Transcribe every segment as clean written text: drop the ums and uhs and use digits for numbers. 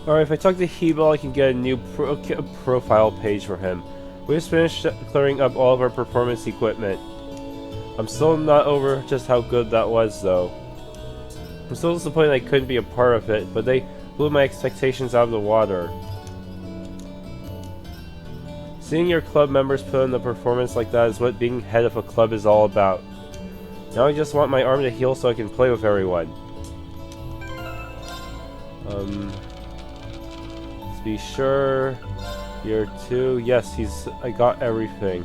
Alright, if I talk to Hebel, I can get a new profile page for him. We just finished clearing up all of our performance equipment. I'm still not over just how good that was, though. I'm still disappointed I couldn't be a part of it, but they blew my expectations out of the water. Seeing your club members put in a performance like that is what being head of a club is all about. Now I just want my arm to heal so I can play with everyone. Let's be sure. Year 2. Yes, I got everything.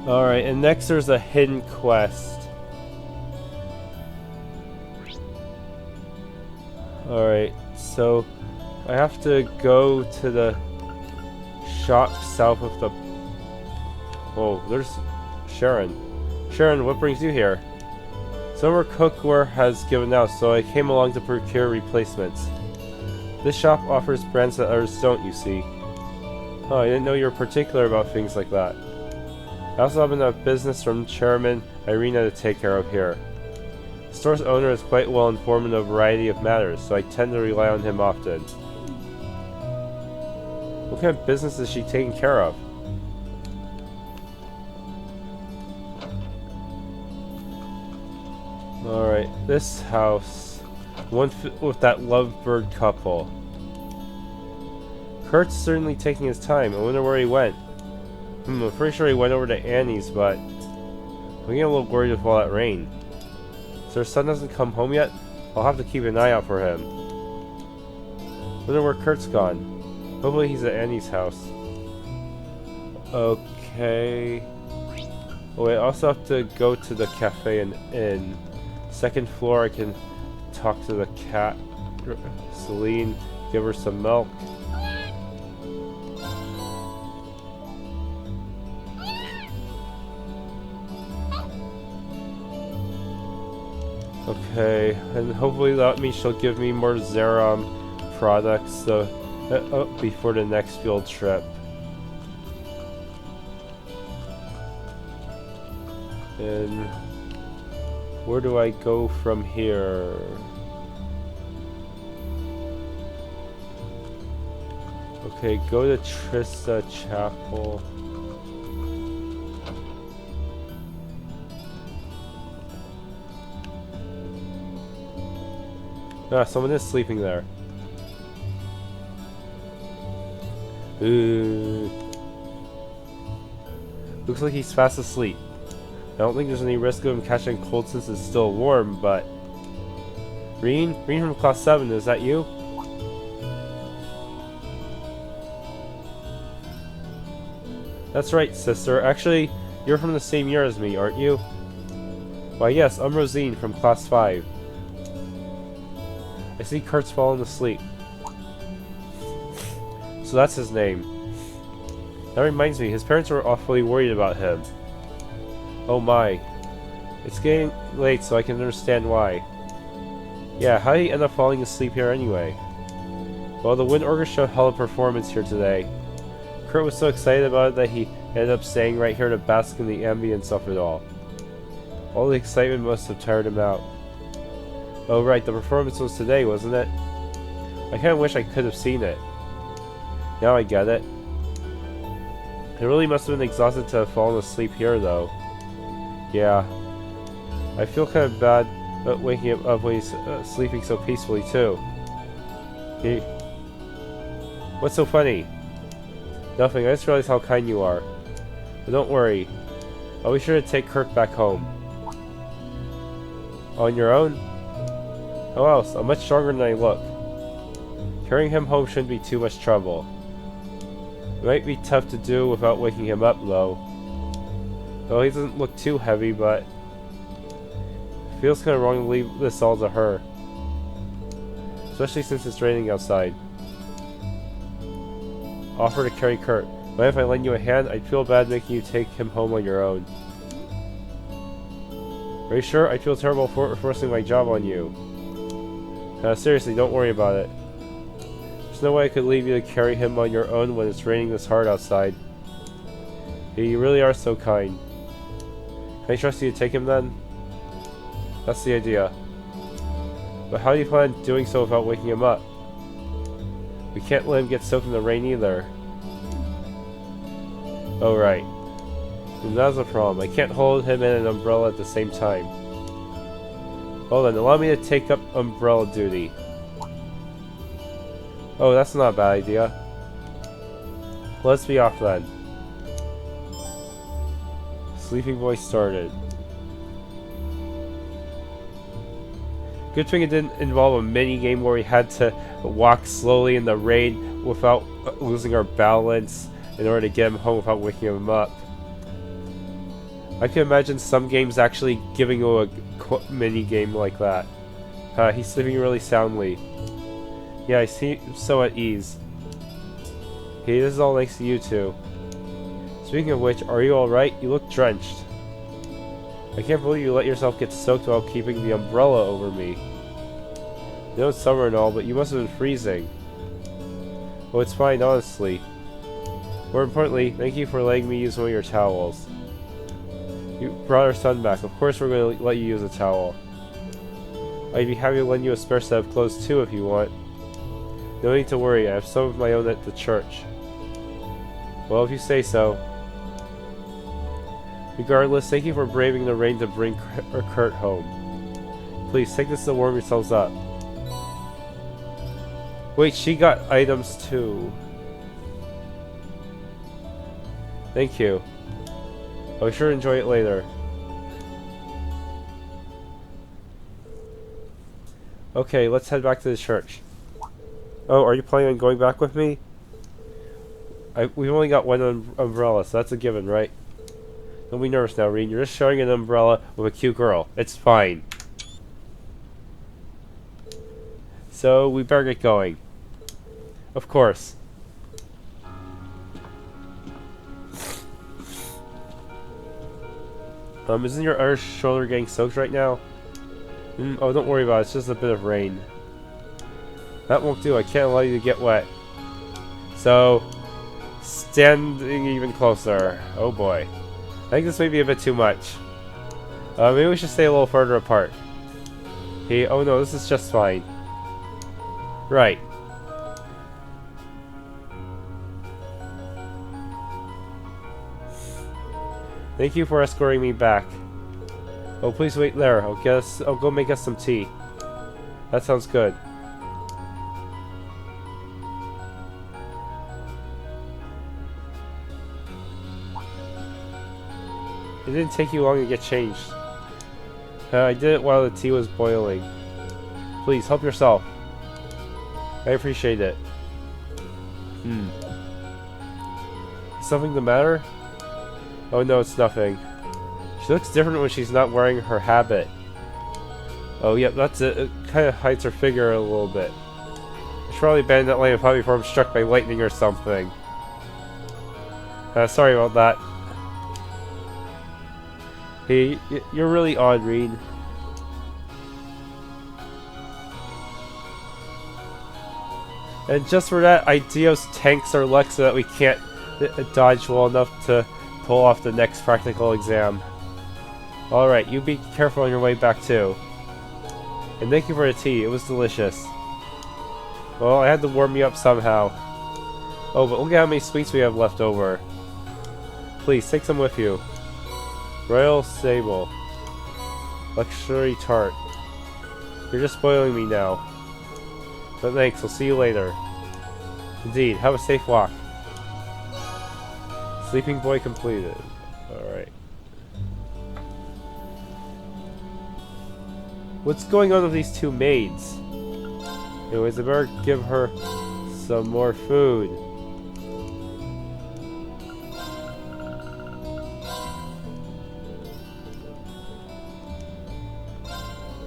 Alright, and next there's a hidden quest. Alright, so I have to go to the shop south of the... Oh, there's Sharon. Sharon, what brings you here? Some of our cookware has given out, so I came along to procure replacements. This shop offers brands that others don't, you see. Oh, I didn't know you were particular about things like that. I also have enough business from Chairman Irina to take care of here. The store's owner is quite well informed in a variety of matters, so I tend to rely on him often. What kind of business is she taking care of? Alright, this house. One with that lovebird couple. Kurt's certainly taking his time. I wonder where he went. I'm pretty sure he went over to Annie's, but I'm getting a little worried with all that rain. So her son doesn't come home yet? I'll have to keep an eye out for him. Wonder where Kurt's gone. Hopefully he's at Annie's house. Okay. Oh wait, I also have to go to the cafe and inn. Second floor, I can talk to the cat, Celine, give her some milk. Okay, and hopefully that means she'll give me more Zeram products before the next field trip. And where do I go from here? Okay, go to Trista Chapel. Ah, someone is sleeping there. Ooh. Looks like he's fast asleep. I don't think there's any risk of him catching cold since it's still warm, but... Rean? Rean from Class 7, is that you? That's right, sister. Actually, you're from the same year as me, aren't you? Why yes, I'm Rosine from Class 5. I see Kurt's fallen asleep. So that's his name. That reminds me, his parents were awfully worried about him. Oh my. It's getting late, so I can understand why. Yeah, how did he end up falling asleep here anyway? Well, the Wind Orchestra held a performance here today. Kurt was so excited about it that he ended up staying right here to bask in the ambience of it all. All the excitement must have tired him out. Oh right, the performance was today, wasn't it? I kinda wish I could have seen it. Now I get it. It really must have been exhausted to have fallen asleep here, though. Yeah. I feel kind of bad waking him up when he's sleeping so peacefully, too. What's so funny? Nothing, I just realized how kind you are. But don't worry. I'll be sure to take Kurt back home. On your own? How else? I'm much stronger than I look. Carrying him home shouldn't be too much trouble. It might be tough to do without waking him up, though. Well, he doesn't look too heavy, but... It feels kind of wrong to leave this all to her. Especially since it's raining outside. Offer to carry Kurt. Mind if I lend you a hand? I'd feel bad making you take him home on your own. Are you sure? I'd feel terrible for forcing my job on you. Seriously, don't worry about it. There's no way I could leave you to carry him on your own when it's raining this hard outside. You really are so kind. Can I trust you to take him then? That's the idea. But how do you plan on doing so without waking him up? We can't let him get soaked in the rain either. Oh, right. And that's a problem. I can't hold him and an umbrella at the same time. Well then, allow me to take up umbrella duty. Oh, that's not a bad idea. Let's be off then. Sleeping boy started. Good thing it didn't involve a mini game where we had to walk slowly in the rain without losing our balance in order to get him home without waking him up. I can imagine some games actually giving you a mini game like that. He's sleeping really soundly. Yeah, I seem so at ease. Hey, this is all thanks to you two. Speaking of which, are you alright? You look drenched. I can't believe you let yourself get soaked while keeping the umbrella over me. I know it's summer and all, but you must have been freezing. Oh, it's fine, honestly. More importantly, thank you for letting me use one of your towels. You brought our son back. Of course we're going to let you use a towel. I'd be happy to lend you a spare set of clothes too if you want. No need to worry, I have some of my own at the church. Well, if you say so. Regardless, thank you for braving the rain to bring Kurt home. Please, take this to warm yourselves up. Wait, she got items too. Thank you. I'll be sure to enjoy it later. Okay, let's head back to the church. Oh, are you planning on going back with me? We've only got one umbrella, so that's a given, right? Don't be nervous now, Rean. You're just sharing an umbrella with a cute girl. It's fine. So, we better get going. Of course. Isn't your other shoulder getting soaked right now? Oh, don't worry about it. It's just a bit of rain. That won't do. I can't allow you to get wet. So, standing even closer. Oh boy. I think this may be a bit too much. Maybe we should stay a little further apart. Hey, oh no, this is just fine. Right. Thank you for escorting me back. Oh, please wait there. I'll go make us some tea. That sounds good. It didn't take you long to get changed. I did it while the tea was boiling. Please, help yourself. I appreciate it. Is something the matter? Oh no, it's nothing. She looks different when she's not wearing her habit. Oh yep, that's it. It kind of hides her figure a little bit. I should probably abandon that line of thought before I'm struck by lightning or something. Sorry about that. Hey, you're really odd, Rean. And just for that, Ideo's tanks are luck so that we can't dodge well enough to pull off the next practical exam. Alright, you be careful on your way back too. And thank you for the tea, it was delicious. Well, I had to warm you up somehow. Oh, but look at how many sweets we have left over. Please, take some with you. Royal Sable. Luxury Tart. You're just spoiling me now. But thanks, I'll see you later. Indeed, have a safe walk. Sleeping boy completed. Alright. What's going on with these two maids? Anyways, I better give her some more food.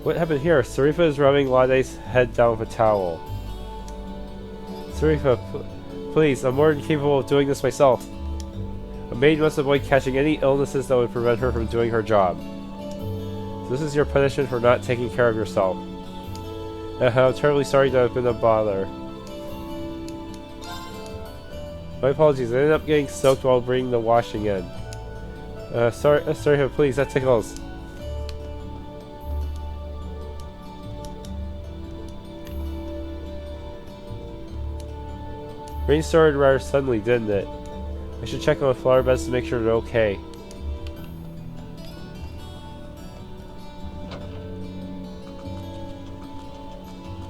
What happened here? Sarifa is rubbing Lade's head down with a towel. Sarifa, please, I'm more than capable of doing this myself. A maid must avoid catching any illnesses that would prevent her from doing her job. So this is your punishment for not taking care of yourself. I'm terribly sorry to have been a bother. My apologies, I ended up getting soaked while bringing the washing in. Sorry, please, that tickles. Rain started rather suddenly, didn't it? I should check on the flower beds to make sure they're okay.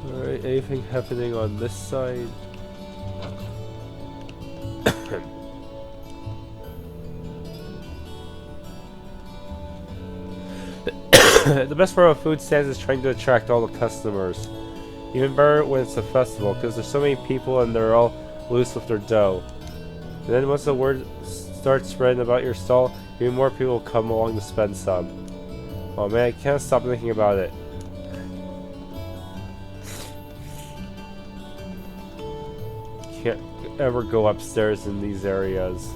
Alright, anything happening on this side? The best part of food stands is trying to attract all the customers. Even better when it's a festival, because there's so many people and they're all loose with their dough. And then once the word starts spreading about your stall, even more people will come along to spend some. Oh man, I can't stop thinking about it. Can't ever go upstairs in these areas.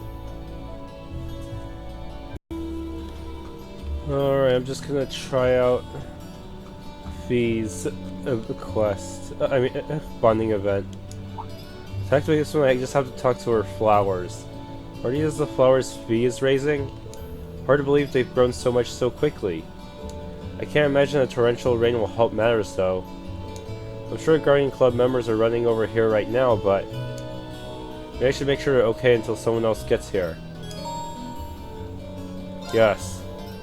Alright, I'm just gonna try out Fee's quest. Bonding event. To activate this one, I just have to talk to her flowers. Are these the flowers Fee is raising? Hard to believe they've grown so much so quickly. I can't imagine a torrential rain will help matters though. I'm sure Guardian Club members are running over here right now, but maybe I should make sure they're okay until someone else gets here. Yes.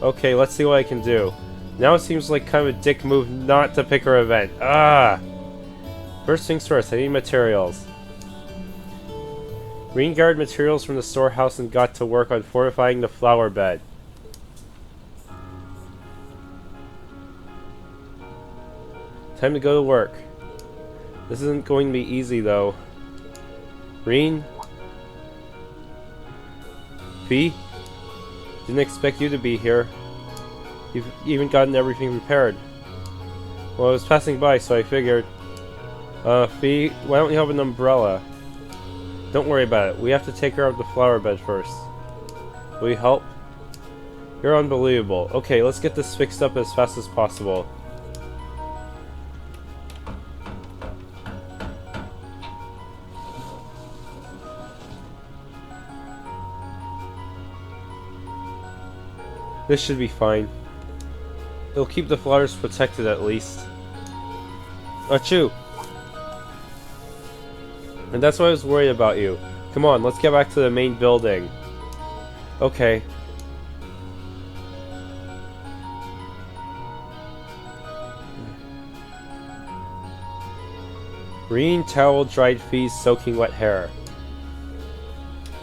Okay, let's see what I can do. Now it seems like kind of a dick move not to pick her event. Ah! First things first, I need materials. Rean gathered materials from the storehouse and got to work on fortifying the flower bed. Time to go to work. This isn't going to be easy though. Rean? Fee? Didn't expect you to be here. You've even gotten everything prepared. Well, I was passing by, so I figured... Fee, why don't you have an umbrella? Don't worry about it. We have to take care of the flower bed first. Will you help? You're unbelievable. Okay, let's get this fixed up as fast as possible. This should be fine. It'll keep the flowers protected at least. Achoo! And that's why I was worried about you. Come on, let's get back to the main building. Okay. Rean towel dried Fee's soaking wet hair.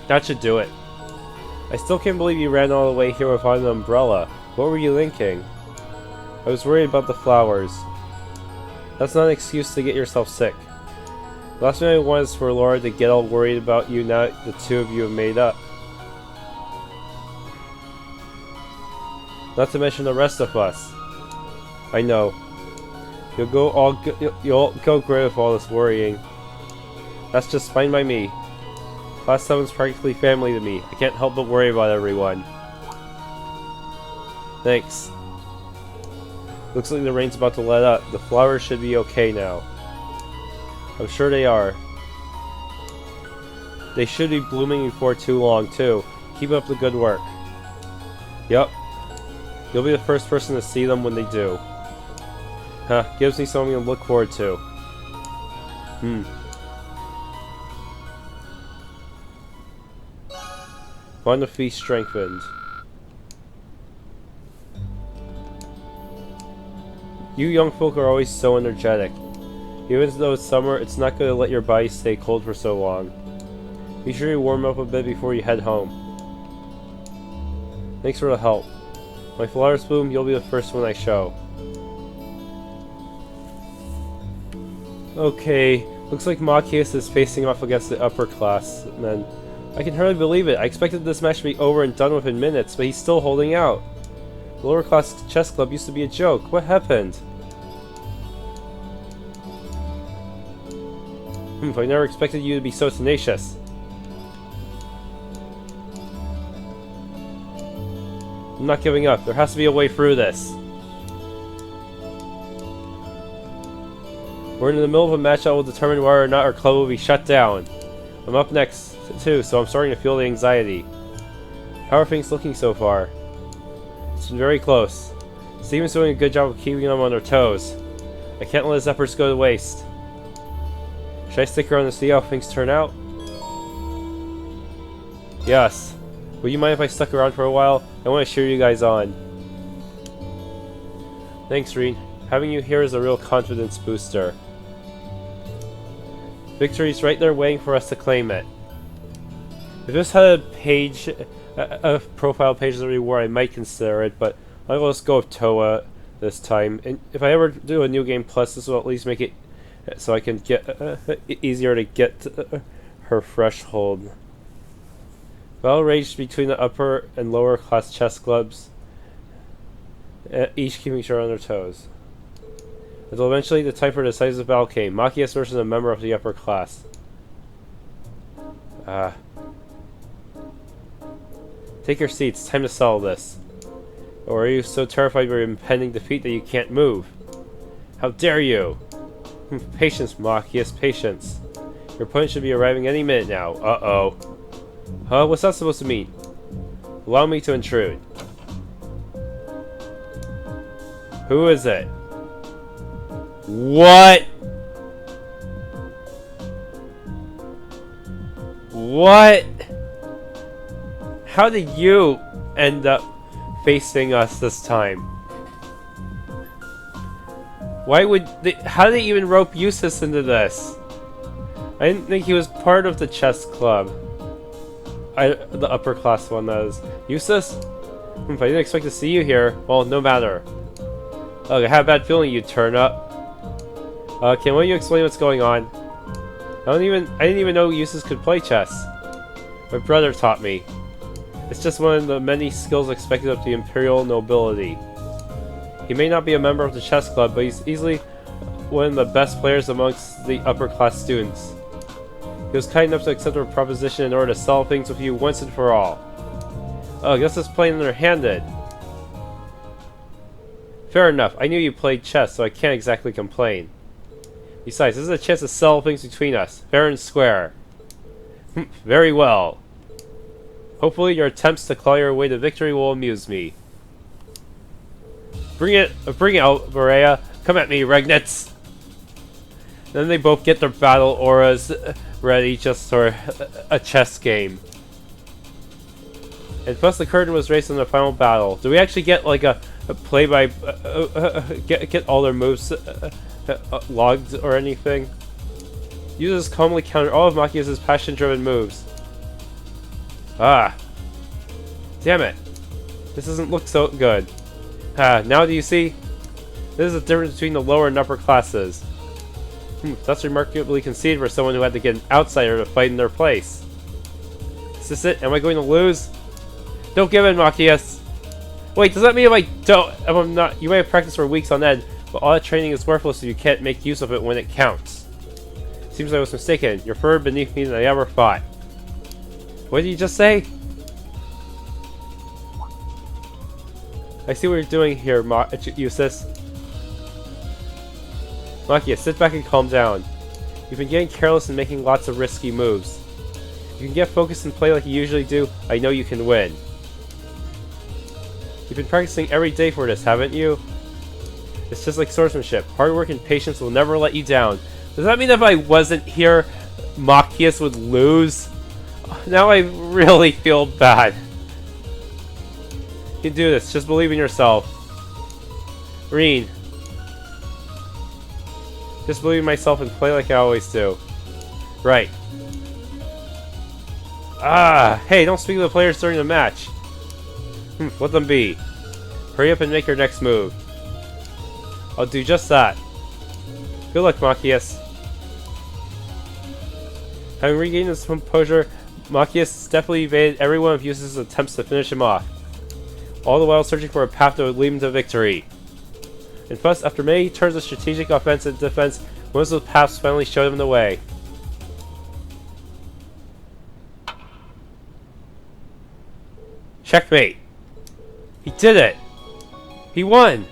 That should do it. I still can't believe you ran all the way here without an umbrella. What were you thinking? I was worried about the flowers. That's not an excuse to get yourself sick. The last thing I want is for Laura to get all worried about you now that the two of you have made up. Not to mention the rest of us. I know. You'll go great with all this worrying. That's just fine by me. Class 7's practically family to me. I can't help but worry about everyone. Thanks. Looks like the rain's about to let up. The flowers should be okay now. I'm sure they are. They should be blooming before too long, too. Keep up the good work. Yup. You'll be the first person to see them when they do. Huh, gives me something to look forward to. Bond of Feast strengthened. You young folk are always so energetic. Even though it's summer, it's not going to let your body stay cold for so long. Be sure you warm up a bit before you head home. Thanks for the help. My flowers bloom, you'll be the first one I show. Okay, looks like Machias is facing off against the upperclassmen. I can hardly believe it. I expected this match to be over and done within minutes, but he's still holding out. The lower class chess club used to be a joke. What happened? I never expected you to be so tenacious. I'm not giving up. There has to be a way through this. We're in the middle of a match that will determine whether or not our club will be shut down. I'm up next, too, so I'm starting to feel the anxiety. How are things looking so far? It's been very close. Steven's doing a good job of keeping them on their toes. I can't let his efforts go to waste. Should I stick around and see how things turn out? Yes. Would you mind if I stuck around for a while? I want to cheer you guys on. Thanks, Rean. Having you here is a real confidence booster. Victory's right there waiting for us to claim it. If this had a page, a profile page as a reward, I might consider it, but I'll just go with Toa this time. And if I ever do a New Game Plus, this will at least make it so I can get easier to get her threshold. Battle raged between the upper and lower class chess clubs, each keeping each other on their toes. Until eventually the time for the decisive battle came. Machias versus a member of the upper class. Take your seats. Time to settle this. Or are you so terrified by your impending defeat that you can't move? How dare you! Patience, Machias, patience. Your opponent should be arriving any minute now. Uh-oh. Huh? What's that supposed to mean? Allow me to intrude. Who is it? What? What? How did you end up facing us this time? Why would they, how did they even rope Eustace into this? I didn't think he was part of the chess club. The upper class one, that is. Eustace? If I didn't expect to see you here, well, no matter. Look, I have a bad feeling you'd turn up. Can one of you explain what's going on? I didn't even know Eustace could play chess. My brother taught me. It's just one of the many skills expected of the imperial nobility. He may not be a member of the chess club, but he's easily one of the best players amongst the upper class students. He was kind enough to accept our proposition in order to settle things with you once and for all. Oh, I guess it's plain underhanded. Fair enough, I knew you played chess, so I can't exactly complain. Besides, this is a chance to settle things between us, fair and square. Very well. Hopefully your attempts to claw your way to victory will amuse me. Bring it out, Berea. Come at me, Regnitz. Then they both get their battle auras ready just for a chess game. And plus the curtain was raised in the final battle. Do we actually get like a play by get all their moves logged or anything? Users calmly counter all of Machias' passion-driven moves. Ah. Damn it. This doesn't look so good. Now do you see? This is the difference between the lower and upper classes. That's remarkably conceited for someone who had to get an outsider to fight in their place. Is this it? Am I going to lose? Don't give in, Machias! Wait, does that mean if I'm not... You may have practiced for weeks on end, but all that training is worthless if you can't make use of it when it counts. Seems I was mistaken. You're further beneath me than I ever thought. What did you just say? I see what you're doing here, Eustace. Machias, sit back and calm down. You've been getting careless and making lots of risky moves. If you can get focused and play like you usually do, I know you can win. You've been practicing every day for this, haven't you? It's just like swordsmanship. Hard work and patience will never let you down. Does that mean if I wasn't here, Machias would lose? Now I really feel bad. You can do this. Just believe in yourself. Rean. Just believe in myself and play like I always do. Right. Hey, don't speak to the players during the match. Let them be. Hurry up and make your next move. I'll do just that. Good luck, Machias. Having regained his composure, Machias definitely evaded every one of Eustace's attempts to finish him off, all the while searching for a path that would lead him to victory. And thus, after many turns of strategic offense and defense, one of those paths finally showed him the way. Checkmate! He did it! He won!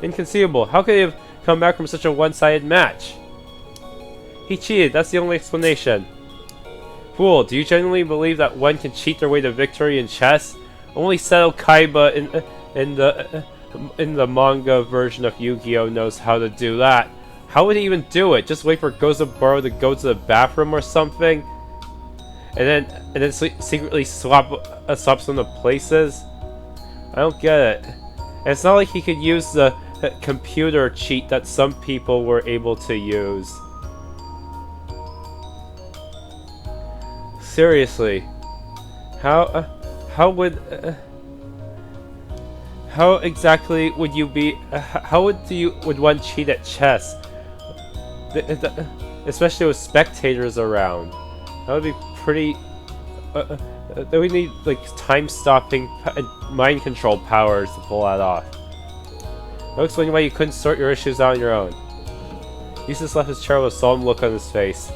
Inconceivable. How could he have come back from such a one-sided match? He cheated, that's the only explanation. Fool, do you genuinely believe that one can cheat their way to victory in chess? Only Seto Kaiba in the manga version of Yu-Gi-Oh! Knows how to do that. How would he even do it? Just wait for Gozaburo to go to the bathroom or something? and then secretly swaps them to places? I don't get it. And it's not like he could use the computer cheat that some people were able to use. Seriously, how exactly would you be? How would one cheat at chess? Especially with spectators around. That would be pretty. Then we need like time-stopping and mind control powers to pull that off. I'll explain why you couldn't sort your issues out on your own. Eustace left his chair with a solemn look on his face.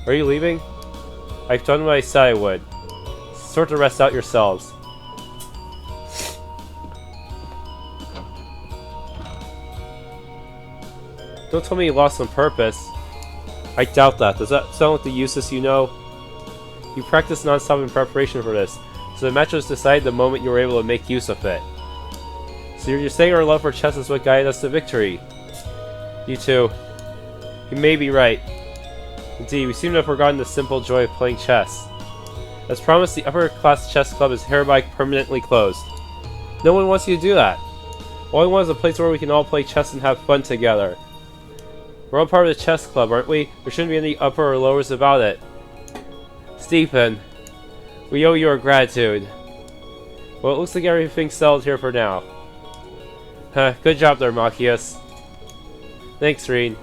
Are you leaving? I've done what I said I would. Sort the rest out yourselves. Don't tell me you lost on purpose. I doubt that. Does that sound like the Eustace you know? You practiced non-stop in preparation for this, so the match was decided the moment you were able to make use of it. So you're saying our love for chess is what guided us to victory? You two. You may be right. Indeed, we seem to have forgotten the simple joy of playing chess. As promised, the upper-class chess club is hereby permanently closed. No one wants you to do that. All I want is a place where we can all play chess and have fun together. We're all part of the chess club, aren't we? There shouldn't be any upper or lowers about it. Stephen, we owe you our gratitude. Well, it looks like everything's settled here for now. Good job there, Machias. Thanks, Rean.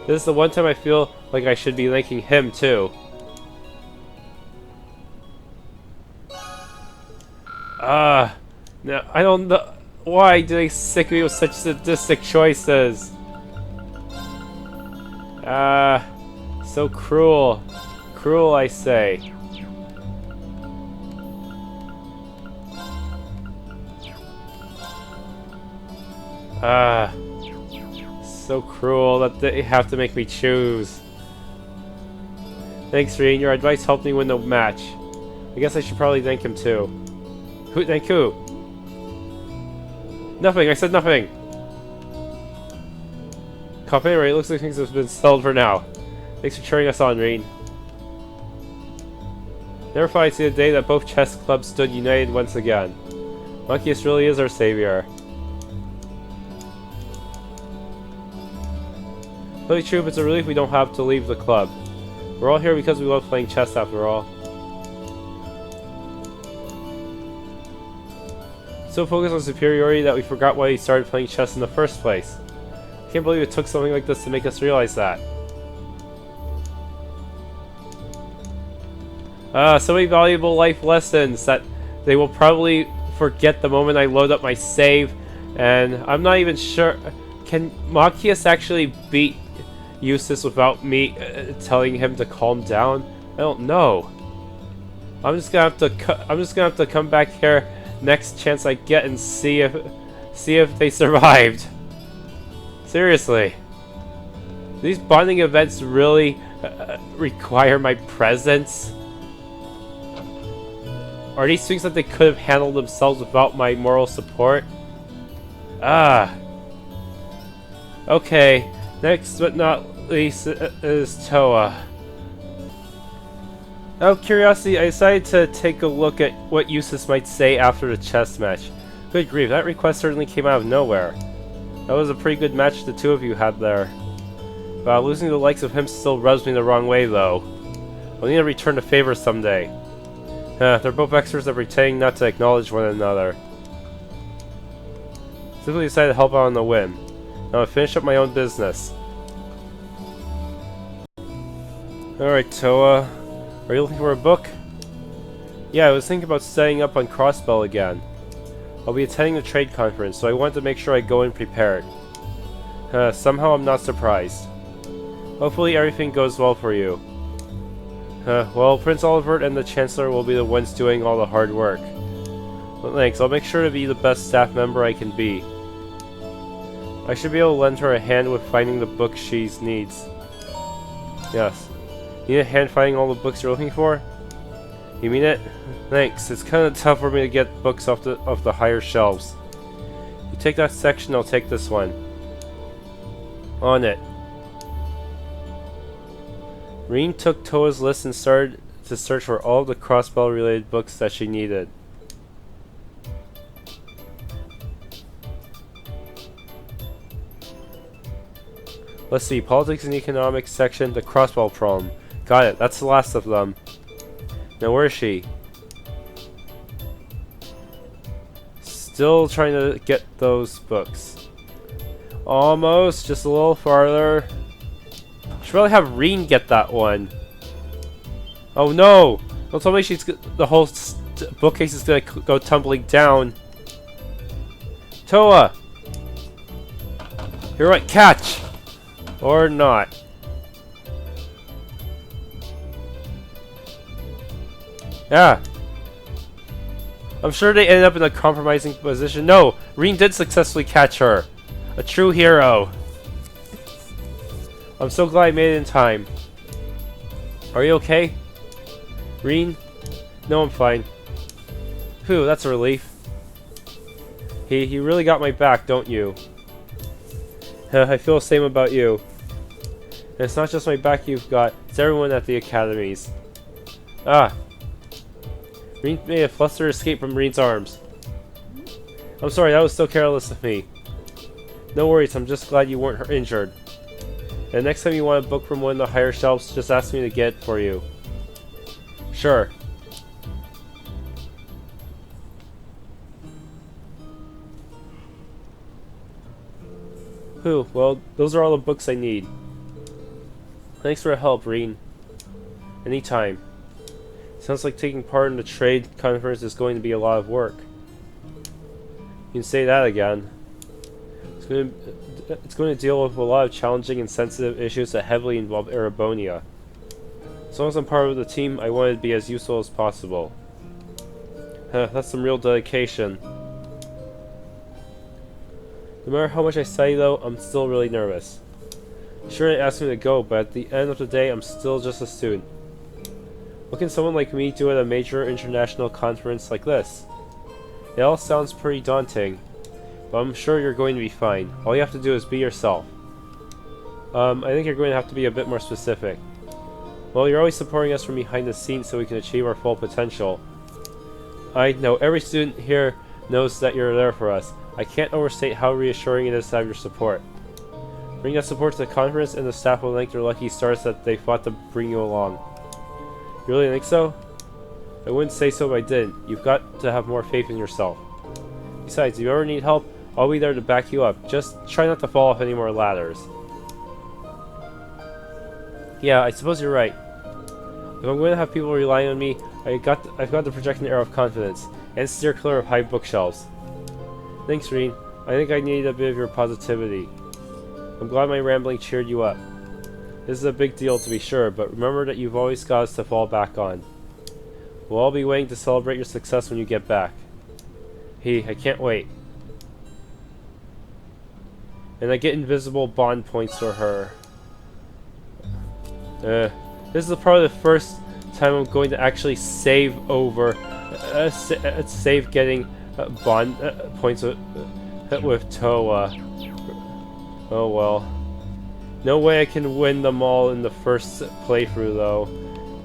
This is the one time I feel like I should be thanking him, too. No, I don't know. Why do they sick me with such sadistic choices? So cruel. Cruel, I say. So cruel that they have to make me choose. Thanks, Rean. Your advice helped me win the match. I guess I should probably thank him too. Who? Thank who? Nothing. I said nothing. Anyway, it looks like things have been settled for now. Thanks for cheering us on, Rean. Never thought I'd see the day that both chess clubs stood united once again. Machias really is our savior. Really true, but it's a relief we don't have to leave the club. We're all here because we love playing chess after all. So focused on superiority that we forgot why we started playing chess in the first place. I can't believe it took something like this to make us realize that. So many valuable life lessons that they will probably forget the moment I load up my save, and I'm not even sure. Can Machias actually beat Eustace without me telling him to calm down? I don't know. I'm just gonna have to come back here next chance I get and see if they survived. Seriously, these bonding events really require my presence? Are these things that they could have handled themselves without my moral support? Okay, next but not least is Toa. Out of curiosity, I decided to take a look at what Eustace might say after the chess match. Good grief, that request certainly came out of nowhere. That was a pretty good match the two of you had there. But losing the likes of him still rubs me the wrong way, though. I'll need to return the favor someday. They're both experts at pretending not to acknowledge one another. Simply decided to help out on the whim. Now I'll finish up my own business. Alright, Toa. Are you looking for a book? Yeah, I was thinking about setting up on Crossbell again. I'll be attending the trade conference, so I wanted to make sure I go in prepared. Somehow I'm not surprised. Hopefully everything goes well for you. Well, Prince Olivert and the Chancellor will be the ones doing all the hard work. But thanks, I'll make sure to be the best staff member I can be. I should be able to lend her a hand with finding the book she needs. Yes. Need a hand finding all the books you're looking for? You mean it? Thanks. It's kind of tough for me to get books off the higher shelves. You take that section, I'll take this one. On it. Rean took Toa's list and started to search for all the crossbow related books that she needed. Let's see, politics and economics section, the crossbow problem. Got it, that's the last of them. Now where is she? Still trying to get those books. Almost, just a little farther. Should probably have Rean get that one. Oh no! Don't tell me the whole bookcase is gonna go tumbling down. Toa! You're right, catch! Or not. Yeah. I'm sure they ended up in a compromising position. No! Rean did successfully catch her. A true hero. I'm so glad I made it in time. Are you okay? Rean? No, I'm fine. Phew, that's a relief. You really got my back, don't you? I feel the same about you. And it's not just my back you've got, it's everyone at the academies. Ah. Rean made a flustered escape from Rean's arms. I'm sorry, that was so careless of me. No worries, I'm just glad you weren't injured. And next time you want a book from one of the higher shelves, just ask me to get it for you. Sure. Whew, well, those are all the books I need. Thanks for the help, Rean. Anytime. Sounds like taking part in the trade conference is going to be a lot of work. You can say that again. It's going to deal with a lot of challenging and sensitive issues that heavily involve Erebonia. As long as I'm part of the team, I want it to be as useful as possible. That's some real dedication. No matter how much I study though, I'm still really nervous. Sure, they asked me to go, but at the end of the day, I'm still just a student. What can someone like me do at a major international conference like this? It all sounds pretty daunting, but I'm sure you're going to be fine. All you have to do is be yourself. I think you're going to have to be a bit more specific. Well, you're always supporting us from behind the scenes so we can achieve our full potential. I know every student here knows that you're there for us. I can't overstate how reassuring it is to have your support. Bring that support to the conference and the staff will thank their lucky stars that they fought to bring you along. You really think so? I wouldn't say so if I didn't. You've got to have more faith in yourself. Besides, if you ever need help, I'll be there to back you up. Just try not to fall off any more ladders. Yeah, I suppose you're right. If I'm going to have people relying on me, I've got to project an air of confidence and steer clear of high bookshelves. Thanks, Rean. I think I need a bit of your positivity. I'm glad my rambling cheered you up. This is a big deal to be sure, but remember that you've always got us to fall back on. We'll all be waiting to celebrate your success when you get back. I can't wait. And I get invisible bond points for her. This is probably the first time I'm going to actually save over, save getting bond points with Toa. Oh well. No way I can win them all in the first playthrough though.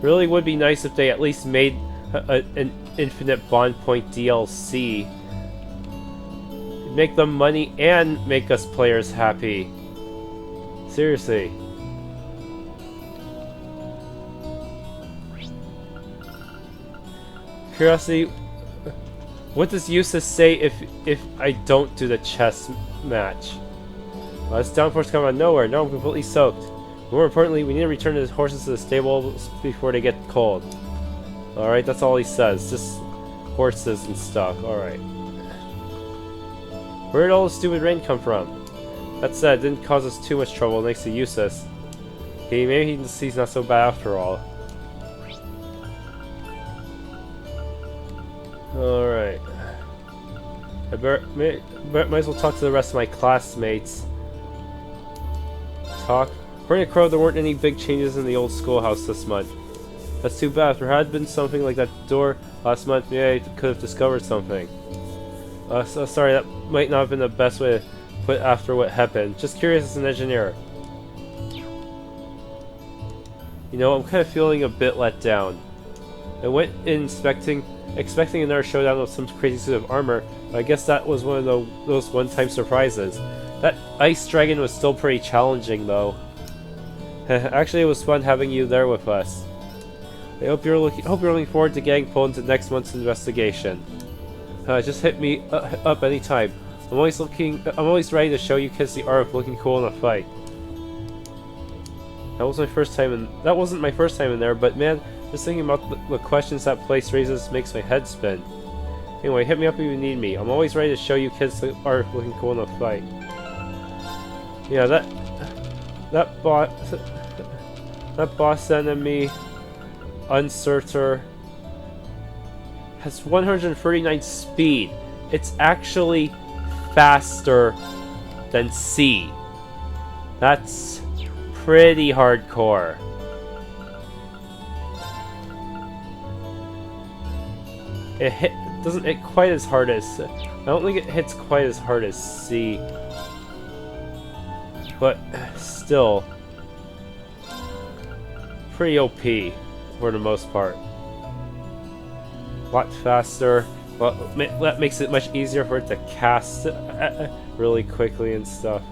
Really would be nice if they at least made an infinite bond point DLC. Make them money and make us players happy. Seriously. Curiosity, what does Eustace say if I don't do the chess match? This downforce come out of nowhere. Now I'm completely soaked. More importantly, we need to return the horses to the stables before they get cold. Alright, that's all he says. Just horses and stuff. Alright. Where did all the stupid rain come from? That said, it didn't cause us too much trouble next to Eustace. Okay, maybe he's not so bad after all. Alright. I might as well talk to the rest of my classmates. According to Crow, there weren't any big changes in the old schoolhouse this month. That's too bad. If there had been something like that door last month, maybe I could have discovered something. So sorry, that might not have been the best way to put after what happened. Just curious as an engineer. You know, I'm kind of feeling a bit let down. I went in expecting another showdown with some crazy suit of armor, but I guess that was one of those one-time surprises. That ice dragon was still pretty challenging, though. Actually, it was fun having you there with us. I hope you're looking forward to getting pulled into next month's investigation. Just hit me up anytime. I'm always ready to show you kids the art of looking cool in a fight. That wasn't my first time in there, but man, just thinking about the questions that place raises makes my head spin. Anyway, hit me up if you need me. I'm always ready to show you kids the art of looking cool in a fight. Yeah, that boss enemy, Uncerter, has 139 speed. It's actually faster than C. That's pretty hardcore. It doesn't hit quite as hard as... I don't think it hits quite as hard as C. But still, pretty OP for the most part. A lot faster. Well, that makes it much easier for it to cast really quickly and stuff.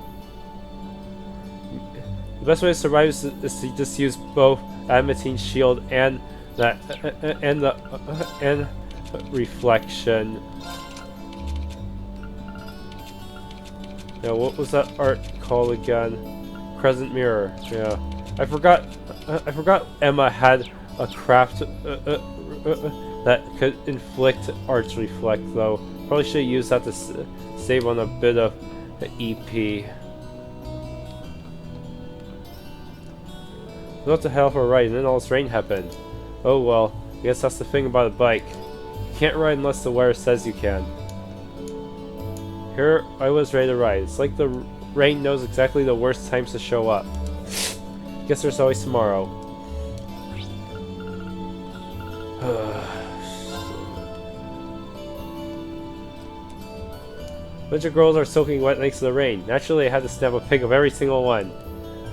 The best way to survive is to just use both Adamantine Shield and Reflection. Now, what was that art called again? Crescent Mirror. Yeah, I forgot Emma had a craft that could inflict Arts Reflect, though. Probably should use that to save on a bit of EP. We have to head off for a ride, and then all this rain happened. Oh well, I guess that's the thing about a bike. You can't ride unless the weather says you can. Here I was ready to ride. It's like the rain knows exactly the worst times to show up. Guess there's always tomorrow. A bunch of girls are soaking wet thanks to the rain. Naturally, I had to snap a pic of every single one.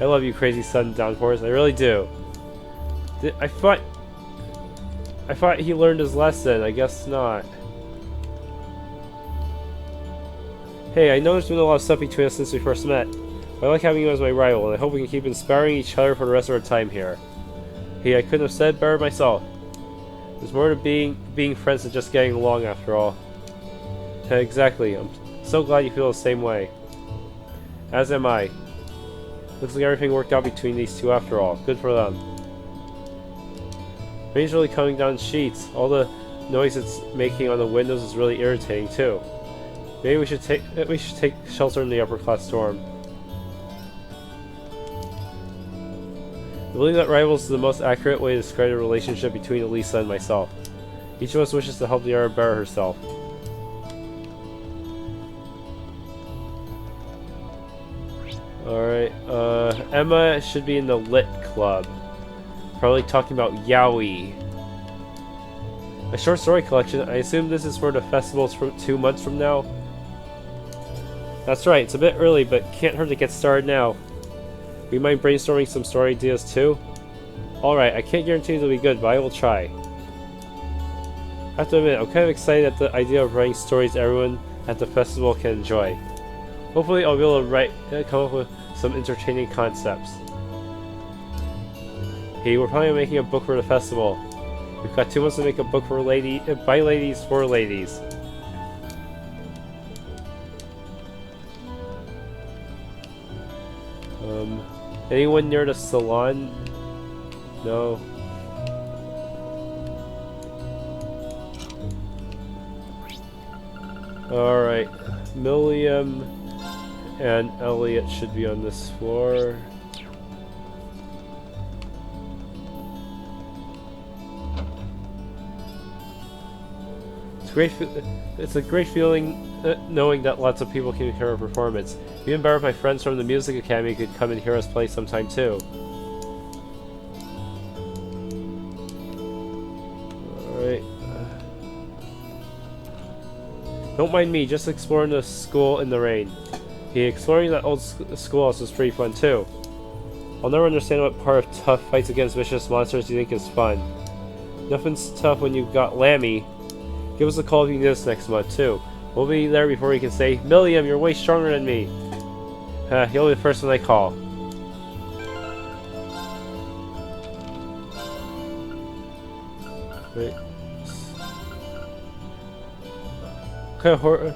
I love you, crazy sudden downpours. I really do. I thought he learned his lesson. I guess not. Hey, I know there's been a lot of stuff between us since we first met. But I like having you as my rival, and I hope we can keep inspiring each other for the rest of our time here. Hey, I couldn't have said it better myself. There's more to being friends than just getting along, after all. Exactly. I'm so glad you feel the same way. As am I. Looks like everything worked out between these two after all. Good for them. Rain's really coming down sheets. All the noise it's making on the windows is really irritating too. Maybe we should take shelter in the upper class storm. I believe that rivals is the most accurate way to describe the relationship between Elisa and myself. Each of us wishes to help the other better herself. Alright, Emma should be in the Lit Club. Probably talking about yaoi. A short story collection. I assume this is for the festival 2 months from now. That's right, it's a bit early, but can't hurt to get started now. We mind brainstorming some story ideas too? Alright, I can't guarantee they'll be good, but I will try. I have to admit, I'm kind of excited at the idea of writing stories everyone at the festival can enjoy. Hopefully I'll be able to come up with some entertaining concepts. Hey, we're probably making a book for the festival. We've got 2 months to make a book for by ladies for ladies. Anyone near the salon? No. Alright. Millium and Elliot should be on this floor. It's a great feeling knowing that lots of people can hear our performance. Even better if my friends from the Music Academy could come and hear us play sometime too. Alright. Don't mind me, just exploring the school in the rain. Exploring that old schoolhouse was pretty fun too. I'll never understand what part of tough fights against vicious monsters you think is fun. Nothing's tough when you've got Lammy. Give us a call if you need us next month, too. We'll be there before we can say, Millium, you're way stronger than me. You'll be the first one I call. Wait. Okay,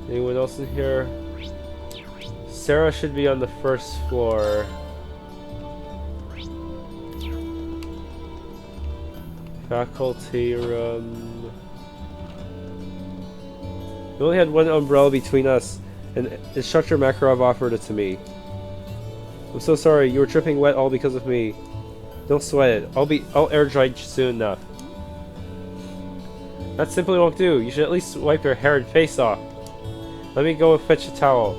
anyone else in here? Sarah should be on the first floor. Faculty room. We only had one umbrella between us, and Instructor Makarov offered it to me. I'm so sorry, you were dripping wet all because of me. Don't sweat it. I'll air dry soon enough. That simply won't do. You should at least wipe your hair and face off. Let me go fetch a towel.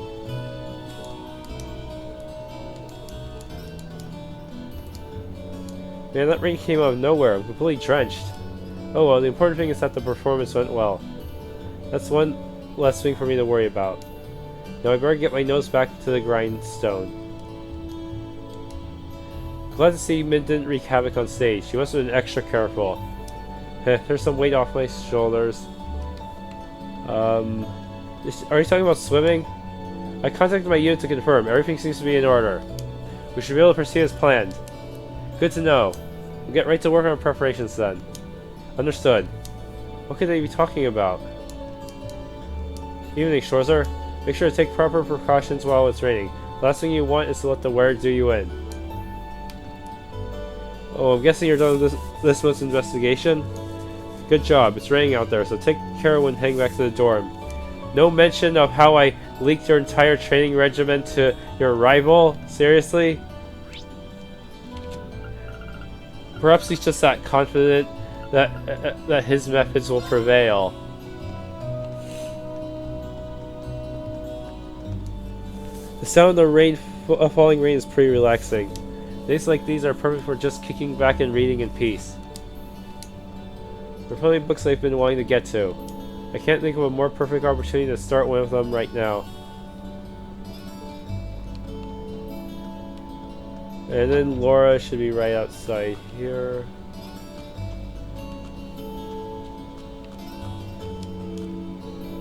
Man, that rain came out of nowhere. I'm completely drenched. Oh well, the important thing is that the performance went well. That's one less thing for me to worry about. Now I better get my nose back to the grindstone. Glad to see Min didn't wreak havoc on stage. She must have been extra careful. There's some weight off my shoulders. Are you talking about swimming? I contacted my unit to confirm. Everything seems to be in order. We should be able to proceed as planned. Good to know. We'll get right to work on preparations then. Understood. What could they be talking about? Evening, Schwarzer. Make sure to take proper precautions while it's raining. The last thing you want is to let the weather do you in. Oh, I'm guessing you're done with this month's investigation? Good job. It's raining out there, so take care when heading back to the dorm. No mention of how I leaked your entire training regimen to your rival? Seriously? Perhaps he's just that confident that his methods will prevail. The sound of the rain, falling rain is pretty relaxing. Days like these are perfect for just kicking back and reading in peace. There are plenty of books I've been wanting to get to. I can't think of a more perfect opportunity to start one of them right now. And then Laura should be right outside here.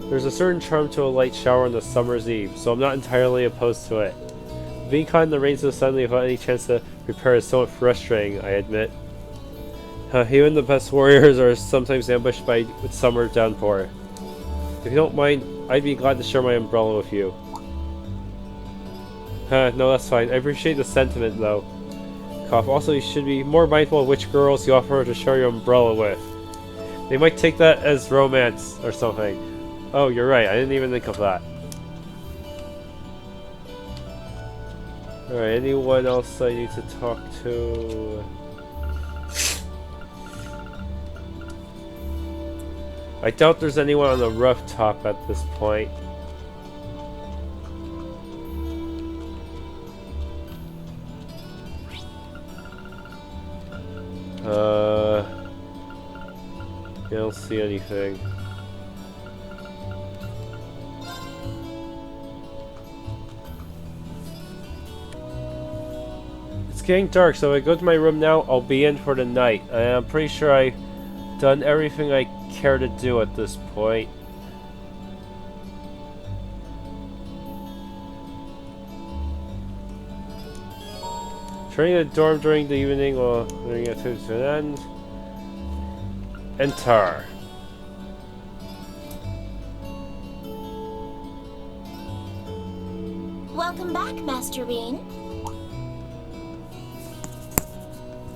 There's a certain charm to a light shower on the summer's eve, so I'm not entirely opposed to it. Being caught in the rain so suddenly without any chance to prepare is somewhat frustrating, I admit. Even the best warriors are sometimes ambushed by summer downpour. If you don't mind, I'd be glad to share my umbrella with you. No, that's fine. I appreciate the sentiment, though. Cough. Also, you should be more mindful of which girls you offer to share your umbrella with. They might take that as romance or something. Oh, you're right. I didn't even think of that. Alright, anyone else I need to talk to? I doubt there's anyone on the rooftop at this point. I don't see anything. It's getting dark, so if I go to my room now, I'll be in for the night. I'm pretty sure I've done everything I care to do at this point. Turning the dorm during the evening while learning activities to an end. Enter. Welcome back, Master Rean.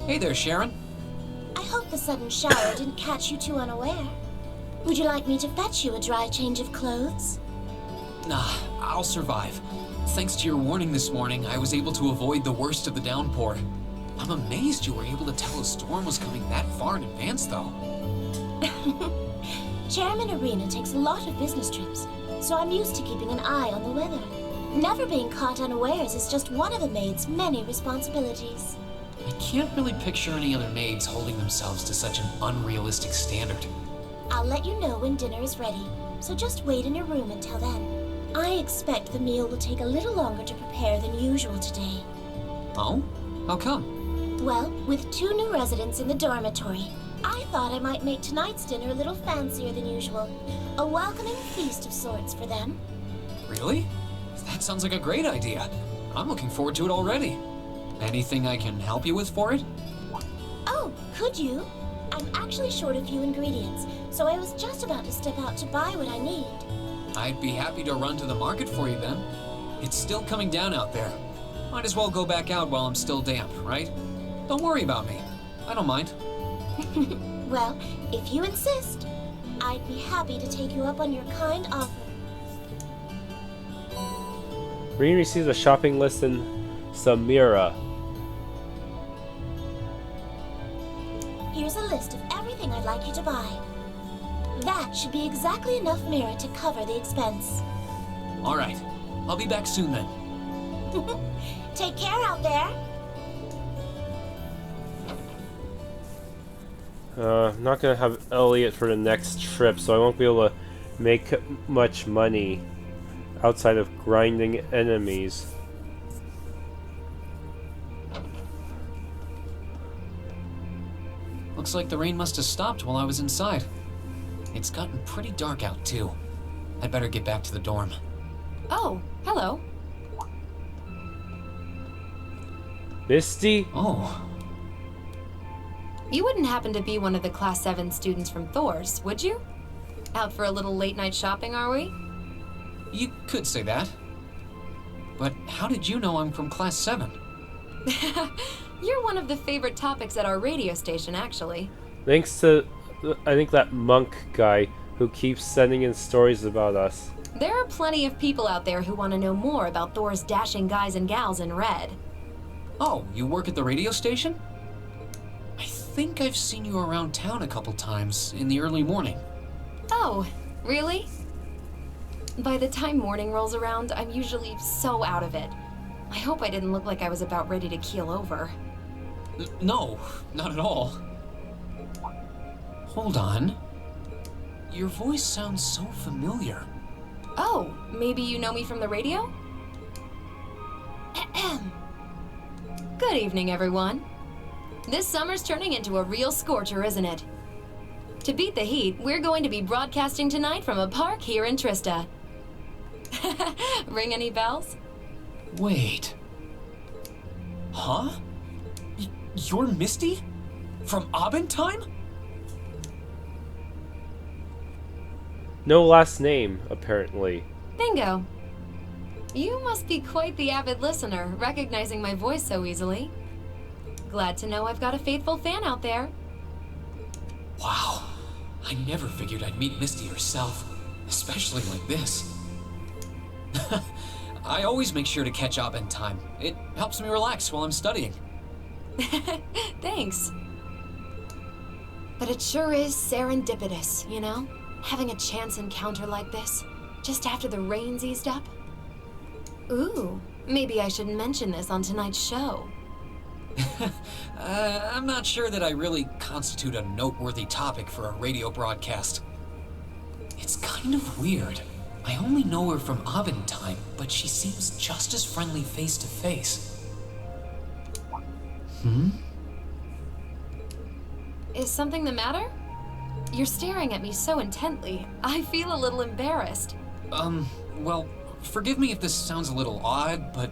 Hey there, Sharon. I hope the sudden shower didn't catch you too unaware. Would you like me to fetch you a dry change of clothes? Nah, I'll survive. Thanks to your warning this morning, I was able to avoid the worst of the downpour. I'm amazed you were able to tell a storm was coming that far in advance, though. Chairman Arena takes a lot of business trips, so I'm used to keeping an eye on the weather. Never being caught unawares is just one of a maid's many responsibilities. I can't really picture any other maids holding themselves to such an unrealistic standard. I'll let you know when dinner is ready, so just wait in your room until then. I expect the meal will take a little longer to prepare than usual today. Oh? How come? Well, with 2 new residents in the dormitory, I thought I might make tonight's dinner a little fancier than usual. A welcoming feast of sorts for them. Really? That sounds like a great idea. I'm looking forward to it already. Anything I can help you with for it? Oh, could you? I'm actually short a few ingredients, so I was just about to step out to buy what I need. I'd be happy to run to the market for you then. It's still coming down out there. Might as well go back out while I'm still damp, right? Don't worry about me. I don't mind. Well, if you insist, I'd be happy to take you up on your kind offer. Rean receives a shopping list in Samira. Here's a list of everything I'd like you to buy. That should be exactly enough mirror to cover the expense. All right. I'll be back soon then. Take care out there. I'm not gonna have Elliot for the next trip, so I won't be able to make much money outside of grinding enemies. Looks like the rain must have stopped while I was inside. It's gotten pretty dark out too. I'd better get back to the dorm. Oh, hello. Misty? Oh. You wouldn't happen to be one of the Class 7 students from Thors, would you? Out for a little late-night shopping, are we? You could say that. But how did you know I'm from Class 7? You're one of the favorite topics at our radio station, actually. Thanks to, I think, that monk guy who keeps sending in stories about us. There are plenty of people out there who want to know more about Thor's dashing guys and gals in red. Oh, you work at the radio station? I think I've seen you around town a couple times in the early morning. Oh, really? By the time morning rolls around, I'm usually so out of it. I hope I didn't look like I was about ready to keel over. No, not at all. Hold on. Your voice sounds so familiar. Oh, maybe you know me from the radio? Good evening, everyone. This summer's turning into a real scorcher, isn't it? To beat the heat, we're going to be broadcasting tonight from a park here in Trista. Ring any bells? Wait. Huh? You're Misty? From Abendheim? No last name, apparently. Bingo. You must be quite the avid listener, recognizing my voice so easily. Glad to know I've got a faithful fan out there. Wow. I never figured I'd meet Misty herself, especially like this. I always make sure to catch Abendheim. It helps me relax while I'm studying. Thanks. But it sure is serendipitous, you know? Having a chance encounter like this, just after the rain's eased up. Ooh, maybe I should mention this on tonight's show. I'm not sure that I really constitute a noteworthy topic for a radio broadcast. It's kind of weird. I only know her from Abendheim, but she seems just as friendly face to face. Is something the matter? You're staring at me so intently, I feel a little embarrassed. Well, forgive me if this sounds a little odd, but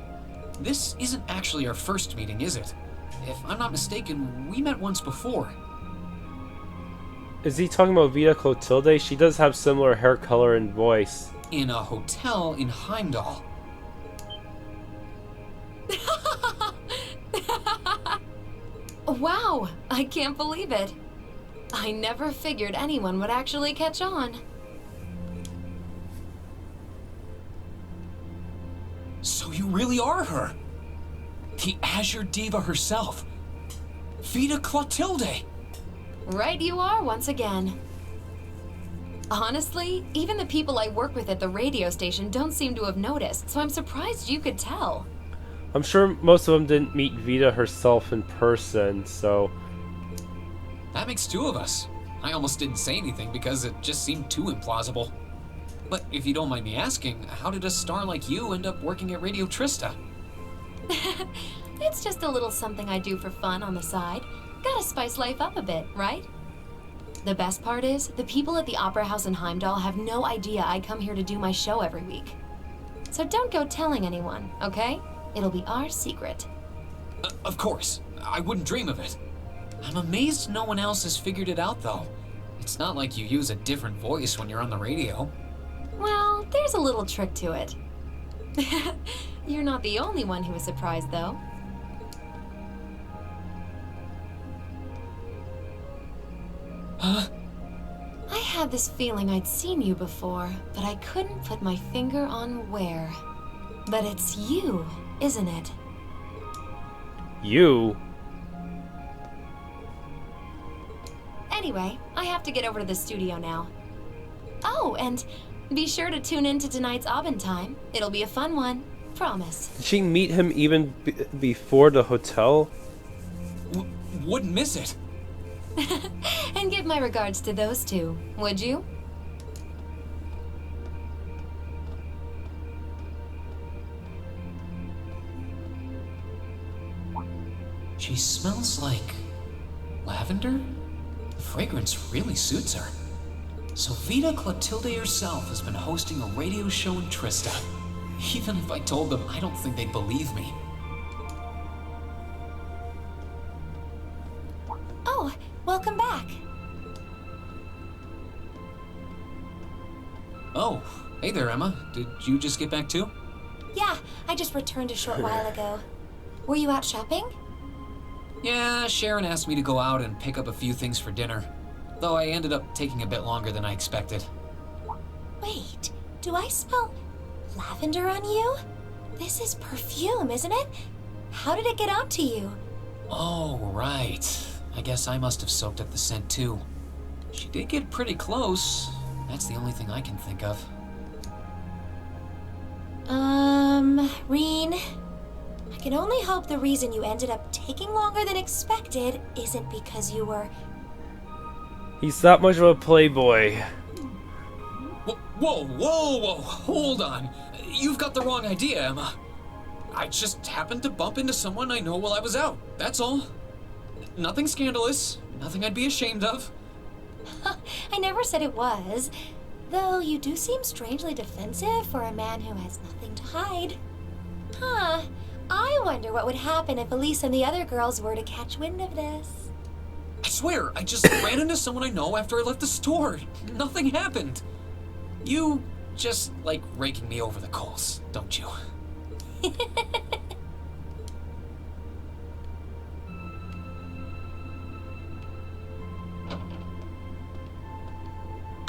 this isn't actually our first meeting, is it? If I'm not mistaken, we met once before. Is he talking about Vita Clotilde? She does have similar hair color and voice. In a hotel in Heimdall. Wow, I can't believe it. I never figured anyone would actually catch on. So you really are her? The Azure Diva herself. Vita Clotilde! Right you are once again. Honestly, even the people I work with at the radio station don't seem to have noticed, so I'm surprised you could tell. I'm sure most of them didn't meet Vita herself in person, so... That makes 2 of us. I almost didn't say anything because it just seemed too implausible. But if you don't mind me asking, how did a star like you end up working at Radio Trista? It's just a little something I do for fun on the side. Gotta spice life up a bit, right? The best part is, the people at the Opera House in Heimdall have no idea I come here to do my show every week. So don't go telling anyone, okay? It'll be our secret. Of course. I wouldn't dream of it. I'm amazed no one else has figured it out, though. It's not like you use a different voice when you're on the radio. Well, there's a little trick to it. You're not the only one who was surprised, though. Huh? I had this feeling I'd seen you before, but I couldn't put my finger on where. But it's you, isn't it? You? Anyway, I have to get over to the studio now. Oh, and be sure to tune in to tonight's Abend time. It'll be a fun one. Promise. Did she meet him even before the hotel? Wouldn't miss it. And give my regards to those two, would you? She smells like lavender? The fragrance really suits her. So Vita Clotilde herself has been hosting a radio show in Trista. Even if I told them, I don't think they'd believe me. Oh, welcome back. Oh, hey there, Emma. Did you just get back too? Yeah, I just returned a short while ago. Were you out shopping? Yeah, Sharon asked me to go out and pick up a few things for dinner. Though I ended up taking a bit longer than I expected. Wait, do I smell lavender on you? This is perfume, isn't it? How did it get onto you? Oh, right. I guess I must have soaked up the scent too. She did get pretty close. That's the only thing I can think of. Rean, I can only hope the reason you ended up taking longer than expected isn't because you were... He's not much of a playboy. Whoa, hold on. You've got the wrong idea, Emma. I just happened to bump into someone I know while I was out, that's all. Nothing scandalous, nothing I'd be ashamed of. I never said it was. Though you do seem strangely defensive for a man who has nothing to hide. Huh. I wonder what would happen if Elise and the other girls were to catch wind of this. I swear, I just ran into someone I know after I left the store. Nothing happened. You just like raking me over the coals, don't you?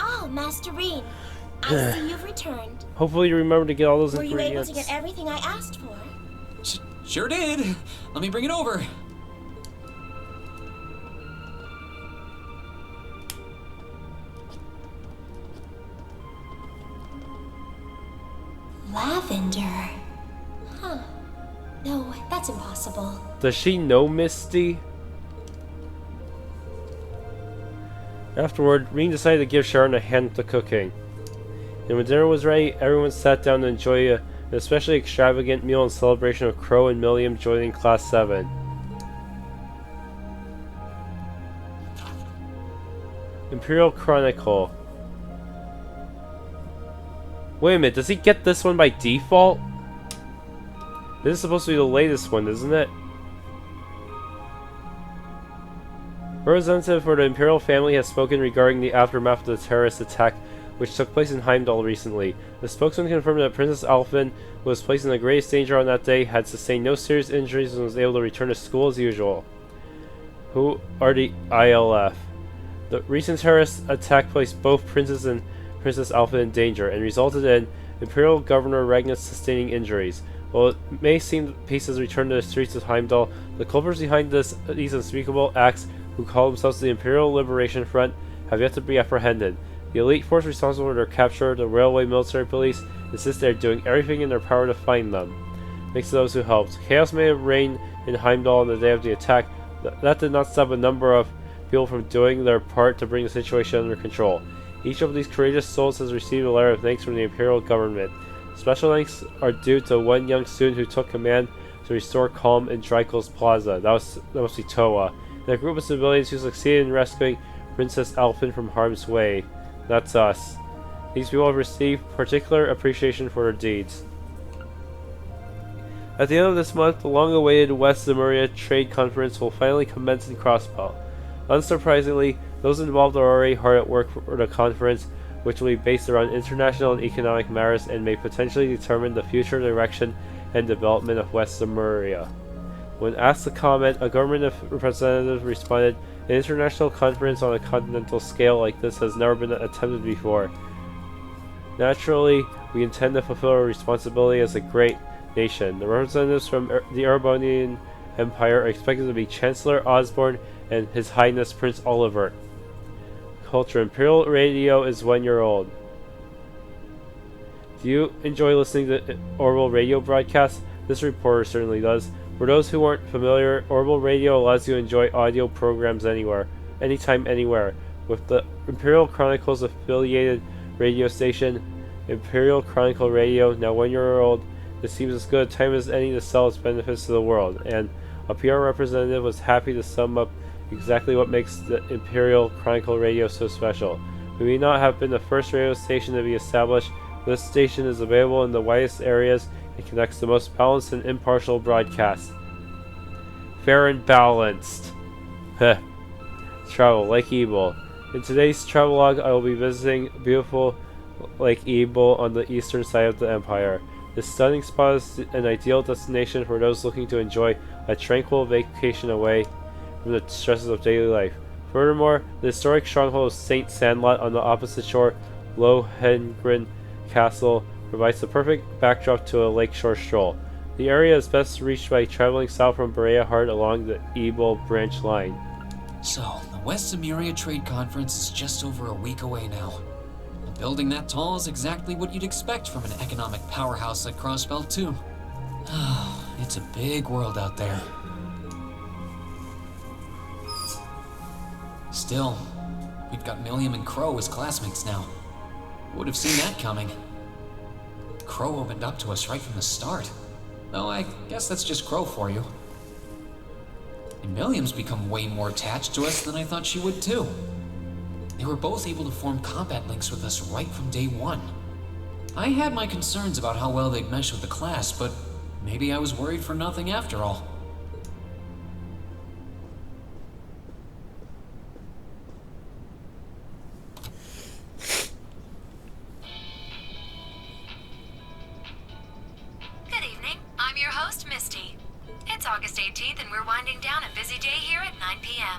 Oh, Master Rean. I see you've returned. Hopefully you remember to get all those Were you able ingredients. to get everything I asked for? Sure did. Let me bring it over. Lavender. Huh. No, that's impossible. Does she know Misty? Afterward, Rean decided to give Sharon a hand at the cooking. And when dinner was ready, everyone sat down to enjoy an especially extravagant meal in celebration of Crow and Millium joining Class 7. Imperial Chronicle. Wait a minute, does he get this one by default? This is supposed to be the latest one, isn't it? Representative for the Imperial family has spoken regarding the aftermath of the terrorist attack which took place in Heimdall recently. The spokesman confirmed that Princess Alphen, who was placed in the greatest danger on that day, had sustained no serious injuries and was able to return to school as usual. Who are the ILF? The recent terrorist attack placed both Princess and Princess Alphen in danger and resulted in Imperial Governor Ragnus sustaining injuries. While it may seem that peace has returned to the streets of Heimdall, the culprits behind these unspeakable acts, who call themselves the Imperial Liberation Front, have yet to be apprehended. The elite force responsible for their capture, the railway military police, insist they are doing everything in their power to find them. Thanks to those who helped. Chaos may have reigned in Heimdall on the day of the attack. That did not stop a number of people from doing their part to bring the situation under control. Each of these courageous souls has received a letter of thanks from the Imperial government. Special thanks are due to one young student who took command to restore calm in Drykel's Plaza. That must be Toa. And a group of civilians who succeeded in rescuing Princess Alphen from harm's way. That's us. These people have received particular appreciation for their deeds. At the end of this month, the long-awaited West Zemuria Trade Conference will finally commence in Crossbelt. Unsurprisingly, those involved are already hard at work for the conference, which will be based around international and economic matters and may potentially determine the future direction and development of West Zemuria. When asked to comment, a government representative responded, "An international conference on a continental scale like this has never been attempted before. Naturally, we intend to fulfill our responsibility as a great nation." The representatives from the Erebonian Empire are expected to be Chancellor Osborne and His Highness Prince Oliver. Culture. Imperial Radio is 1 year old. Do you enjoy listening to Orbital Radio broadcasts? This reporter certainly does. For those who aren't familiar, Orbital Radio allows you to enjoy audio programs anywhere, anytime, anywhere. With the Imperial Chronicles affiliated radio station, Imperial Chronicle Radio, now 1 year old, it seems as good a time as any to sell its benefits to the world, and a PR representative was happy to sum up exactly what makes the Imperial Chronicle Radio so special. We may not have been the first radio station to be established, but this station is available in the widest areas and connects the most balanced and impartial broadcasts. Fair and balanced. Heh. Travel, Lake Ebel. In today's travelogue, I will be visiting beautiful Lake Ebel on the eastern side of the Empire. This stunning spot is an ideal destination for those looking to enjoy a tranquil vacation away from the stresses of daily life. Furthermore, the historic stronghold of St. Sandlot on the opposite shore, Lohengrin Castle, provides the perfect backdrop to a lakeshore stroll. The area is best reached by traveling south from Berea Heart along the Ebel branch line. So, the West Zemuria Trade Conference is just over a week away now. A building that tall is exactly what you'd expect from an economic powerhouse like Crossbelt 2. It's a big world out there. Still, we've got Millium and Crow as classmates now. Would have seen that coming. Crow opened up to us right from the start. Though I guess that's just Crow for you. And Millium's become way more attached to us than I thought she would too. They were both able to form combat links with us right from day one. I had my concerns about how well they'd mesh with the class, but maybe I was worried for nothing after all.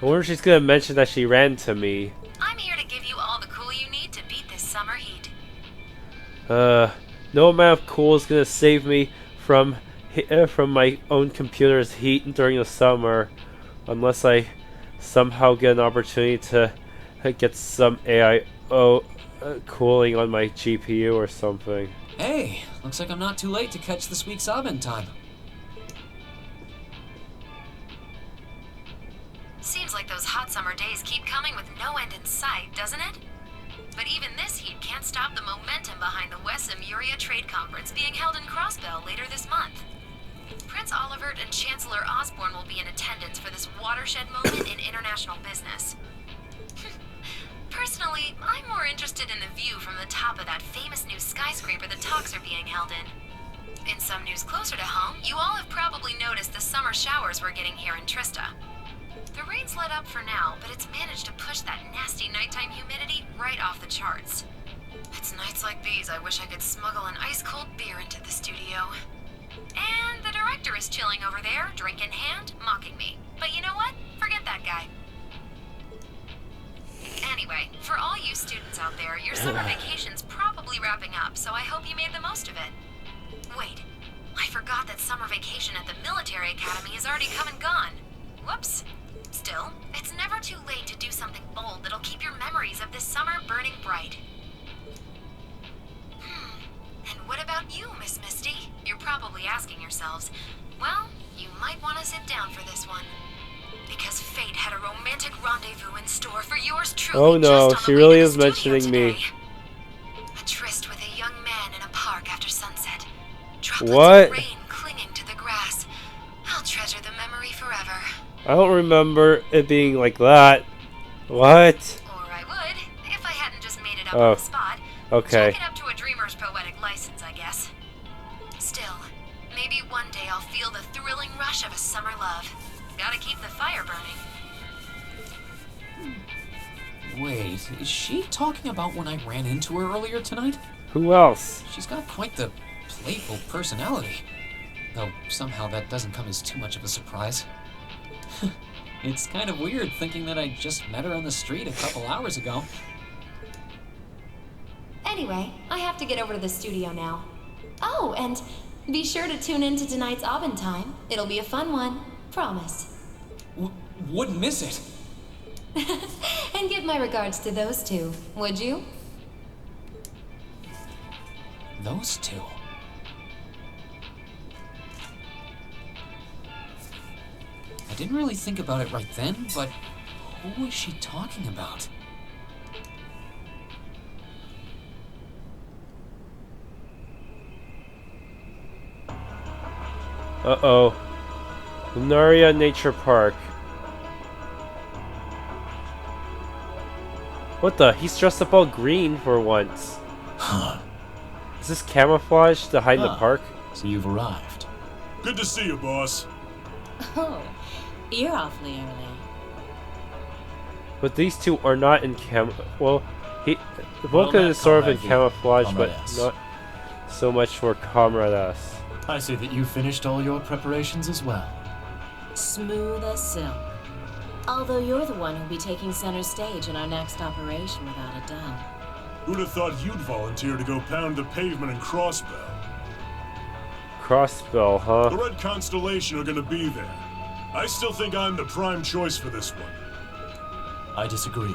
I wonder if she's gonna mention that she ran to me. I'm here to give you all the cool you need to beat this summer heat. No amount of cool is gonna save me from my own computer's heat during the summer, unless I somehow get an opportunity to get some AIO cooling on my GPU or something. Hey, looks like I'm not too late to catch this week's Abend time. Seems like those hot summer days keep coming with no end in sight, doesn't it? But even this heat can't stop the momentum behind the West Zemuria Trade Conference being held in Crossbell later this month. Prince Olivert and Chancellor Osborne will be in attendance for this watershed moment in international business. Personally, I'm more interested in the view from the top of that famous new skyscraper the talks are being held in. In some news closer to home, you all have probably noticed the summer showers we're getting here in Trista. The rain's let up for now, but it's managed to push that nasty nighttime humidity right off the charts. It's nights like these I wish I could smuggle an ice-cold beer into the studio. And the director is chilling over there, drink in hand, mocking me. But you know what? Forget that guy. Anyway, for all you students out there, your summer vacation's probably wrapping up, so I hope you made the most of it. Wait, I forgot that summer vacation at the Military Academy has already come and gone. Whoops. Still, it's never too late to do something bold that'll keep your memories of this summer burning bright. And what about you, Miss Misty? You're probably asking yourselves, well, you might want to sit down for this one. because fate had a romantic rendezvous in store for yours truly. Oh no, just on she the way really to is the studio mentioning me. today. A tryst with a young man in a park after sunset. Droplets What? of rain clinging to the grass. I'll treasure the memory forever. I don't remember it being like that. What? Or I would, if I hadn't just made it up Oh, on the spot. okay. Chalk it up to a dreamer's poetic license, I guess. Still, maybe one day I'll feel the thrilling rush of a summer love. Gotta keep the fire burning. Wait, is she talking about when I ran into her earlier tonight? Who else? She's got quite the playful personality. Though somehow that doesn't come as too much of a surprise. It's kind of weird thinking that I just met her on the street a couple hours ago. Anyway, I have to get over to the studio now. Oh, and be sure to tune in to tonight's Abend time. It'll be a fun one. Promise. Wouldn't miss it. And give my regards to those two, would you? Those two. I didn't really think about it right then, but who was she talking about? Uh-oh. Lunaria Nature Park. What the? He's dressed up all green for once. Huh. Is this camouflage to hide the park? So you've arrived. Good to see you, boss. Oh, you're awfully early. But these two are not in well, Vulcan Well met, is sort of in Comrade V. camouflage, Comrade but S. not so much for Comrade S. I see that you finished all your preparations as well. Smooth as silk. Although you're the one who'll be taking center stage in our next operation without a doubt. Who'd have thought you'd volunteer to go pound the pavement and crossbow? Crossbow, huh? The Red Constellation are gonna be there. I still think I'm the prime choice for this one. I disagree.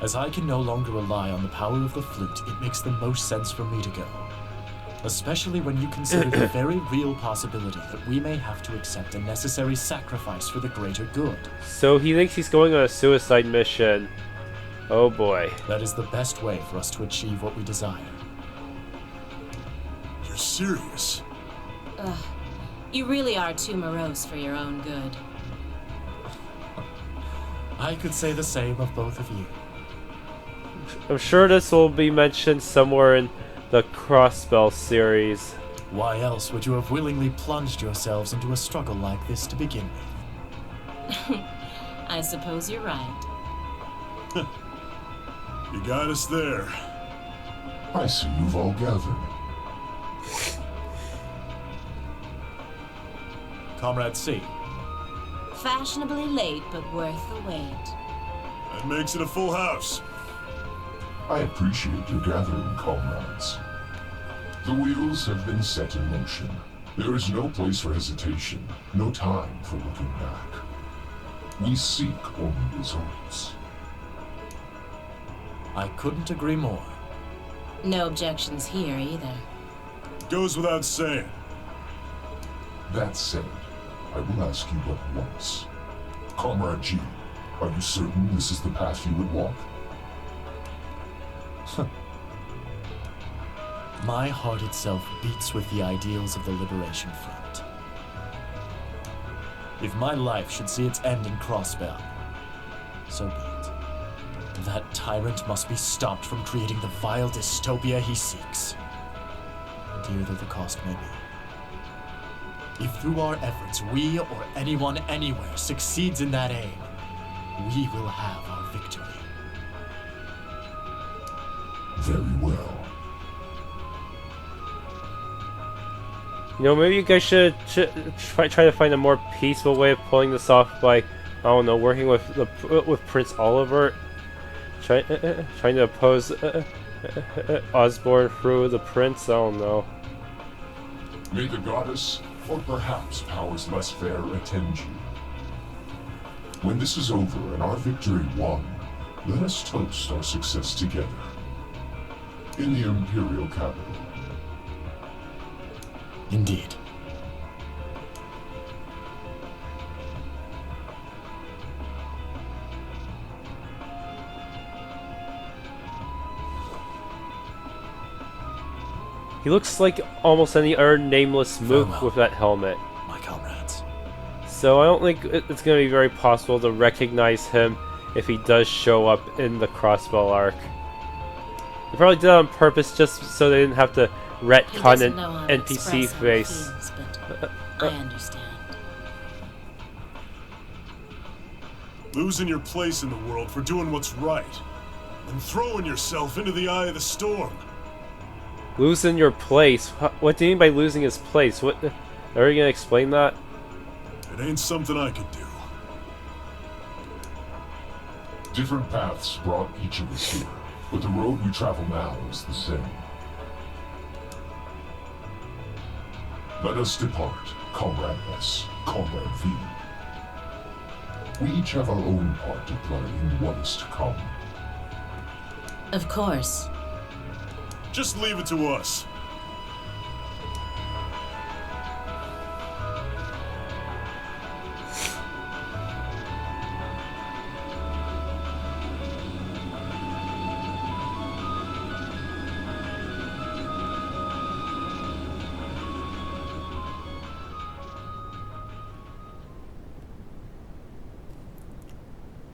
As I can no longer rely on the power of the flute, it makes the most sense for me to go. Especially when you consider the very real possibility that we may have to accept a necessary sacrifice for the greater good. So he thinks he's going on a suicide mission. Oh boy. That is the best way for us to achieve what we desire. You're serious? Ugh. You really are too morose for your own good. I could say the same of both of you. I'm sure this will be mentioned somewhere in the Crossbow series. Why else would you have willingly plunged yourselves into a struggle like this to begin with? I suppose you're right. You got us there. I see you've all gathered. Comrade C, Fashionably late, but worth the wait. That makes it a full house. I appreciate your gathering, comrades. The wheels have been set in motion. There is no place for hesitation, no time for looking back. We seek only results. I couldn't agree more. No objections here either. Goes without saying. That said, I will ask you but once. Comrade G, are you certain this is the path you would walk? My heart itself beats with the ideals of the Liberation Front. If my life should see its end in Crossbow, so be it. That tyrant must be stopped from creating the vile dystopia he seeks, dear though the cost may be. If through our efforts we or anyone anywhere succeeds in that aim, we will have our victory. Very well. You know, maybe you guys should try to find a more peaceful way of pulling this off by, I don't know, working with Prince Oliver, trying to oppose Osborne through the Prince. I don't know. May the goddess, or perhaps powers less fair, attend you. When this is over and our victory won, let us toast our success together. In the Imperial capital. Indeed. He looks like almost any other nameless mook Farewell, with that helmet. my comrades. So I don't think it's going to be very possible to recognize him if he does show up in the Crossbell arc. They probably did it on purpose just so they didn't have to He retcon doesn't an know how to NPC express how he face. feels, but I understand. Losing your place in the world for doing what's right. And throwing yourself into the eye of the storm. Losing your place? What do you mean by losing his place? What? Are you going to explain that? It ain't something I could do. Different paths brought each of us here, but the road we travel now is the same. Let us depart, Comrade S, Comrade V. We each have our own part to play in what is to come. Of course. Just leave it to us.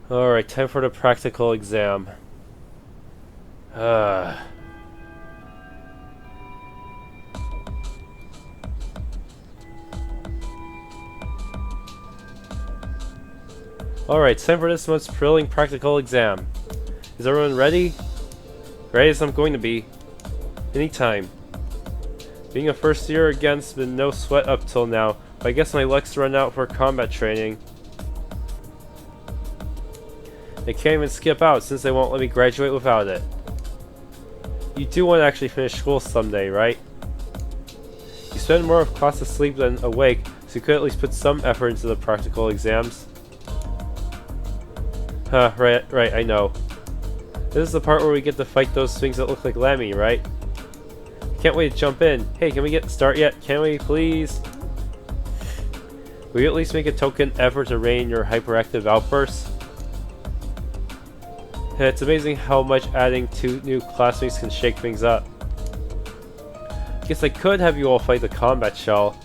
Alright, time for the practical exam. Alright, time for this month's thrilling practical exam. Is everyone ready? Ready as I'm going to be. Anytime. Being a first year again's been no sweat up till now, but I guess my luck's run out for combat training. I can't even skip out since they won't let me graduate without it. You do want to actually finish school someday, right? You spend more of class asleep than awake, so you could at least put some effort into the practical exams. Huh, right, I know. This is the part where we get to fight those things that look like Lemmy, right? Can't wait to jump in. Hey, can we get start yet? Can we, please? Will you at least make a token effort to rein your hyperactive outbursts? It's amazing how much adding 2 new classmates can shake things up. Guess I could have you all fight the combat shell.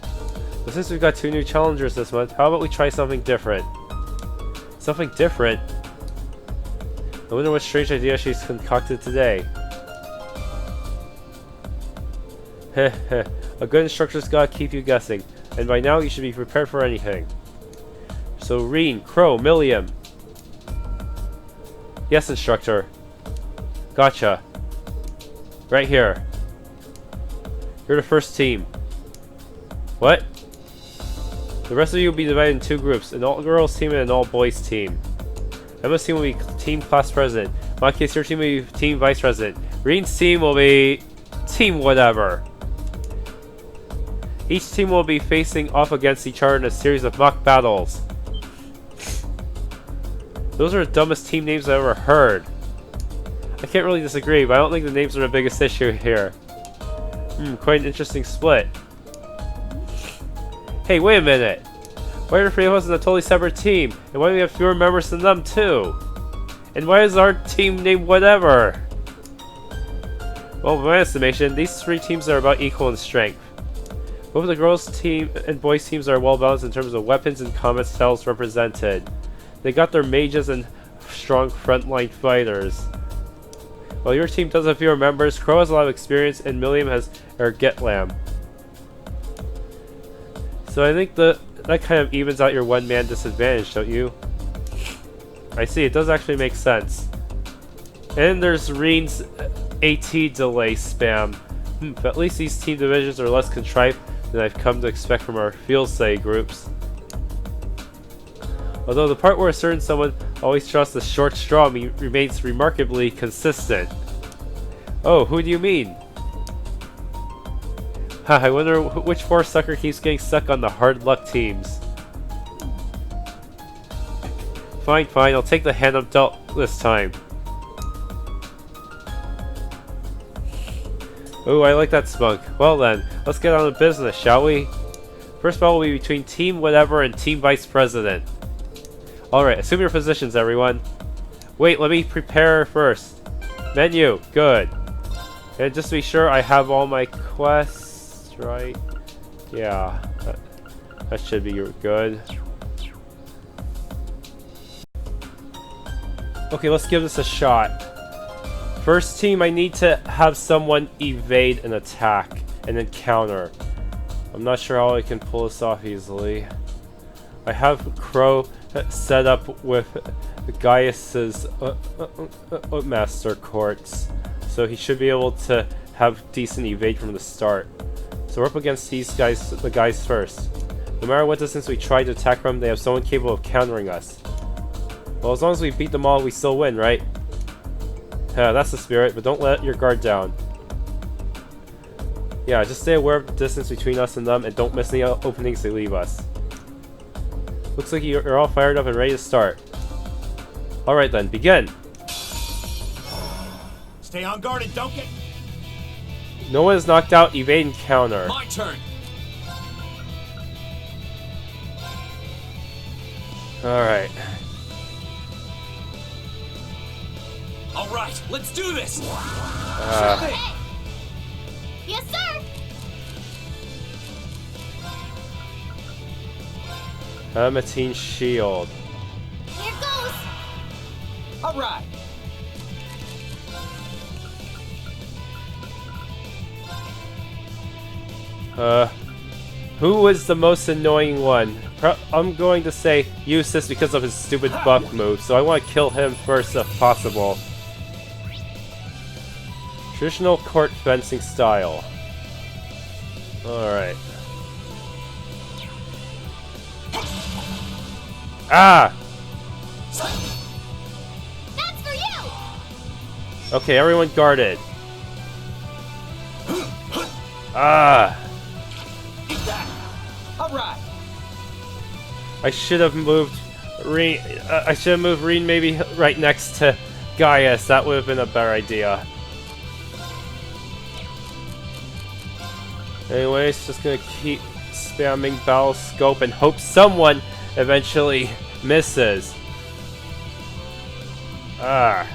But since we've got 2 new challengers this month, how about we try something different? Something different? I wonder what strange idea she's concocted today. Heh, a good instructor's gotta keep you guessing, and by now you should be prepared for anything. So Rean, Crow, Millium. Yes, instructor. Gotcha. Right here. You're the first team. What? The rest of you will be divided in 2 groups, an all-girls team and an all-boys team. Emma's team will be team class president. In my case, your team will be team vice president. Rean's team will be team whatever. Each team will be facing off against each other in a series of mock battles. Those are the dumbest team names I've ever heard. I can't really disagree, but I don't think the names are the biggest issue here. Quite an interesting split. Hey, wait a minute! Why are the 3 of us in a totally separate team? And why do we have fewer members than them too? And why is our team named whatever? Well, by my estimation, these 3 teams are about equal in strength. Both the girls' team and boys' teams are well balanced in terms of weapons and combat styles represented. They got their mages and strong frontline fighters. While your team does have fewer members, Crow has a lot of experience and Millium has Ergetlam. So I think that kind of evens out your one-man disadvantage, don't you? I see, it does actually make sense. And there's Rean's AT delay spam. But at least these team divisions are less contrived than I've come to expect from our field study groups. Although the part where a certain someone always draws the short straw remains remarkably consistent. Oh, who do you mean? Ha, I wonder which poor sucker keeps getting stuck on the hard luck teams. Fine, I'll take the hand I'm dealt this time. Ooh, I like that spunk. Well then, let's get on to business, shall we? First battle will be between Team Whatever and Team Vice President. Alright, assume your positions, everyone. Wait, let me prepare first. Menu, good. And just to be sure, I have all my quests, right? Yeah, that should be good. Okay, let's give this a shot. First team, I need to have someone evade an attack and then counter. I'm not sure how I can pull this off easily. I have Crow set up with Gaius's master courts, so he should be able to have decent evade from the start. So we're up against these guys, the guys first. No matter what distance we try to attack from, they have someone capable of countering us. Well, as long as we beat them all, we still win, right? That's the spirit, but don't let your guard down. Yeah, just stay aware of the distance between us and them, and don't miss any openings they leave us. Looks like you're all fired up and ready to start. Alright then, begin! Stay on guard and don't get... No one is knocked out, evade and counter. My turn. Alright. Alright, let's do this! Yes, sir! Amatine shield. Here goes! Alright! Who was the most annoying one? I'm going to say Eustace because of his stupid buff move, so I want to kill him first if possible. Traditional court fencing style. Alright. Ah! That's for you! Okay, everyone guarded. Ah! Alright! I should have moved Rean. I should have moved Rean maybe right next to Gaius. That would have been a better idea. Anyways, just gonna keep spamming battle scope and hope someone eventually misses. Ah.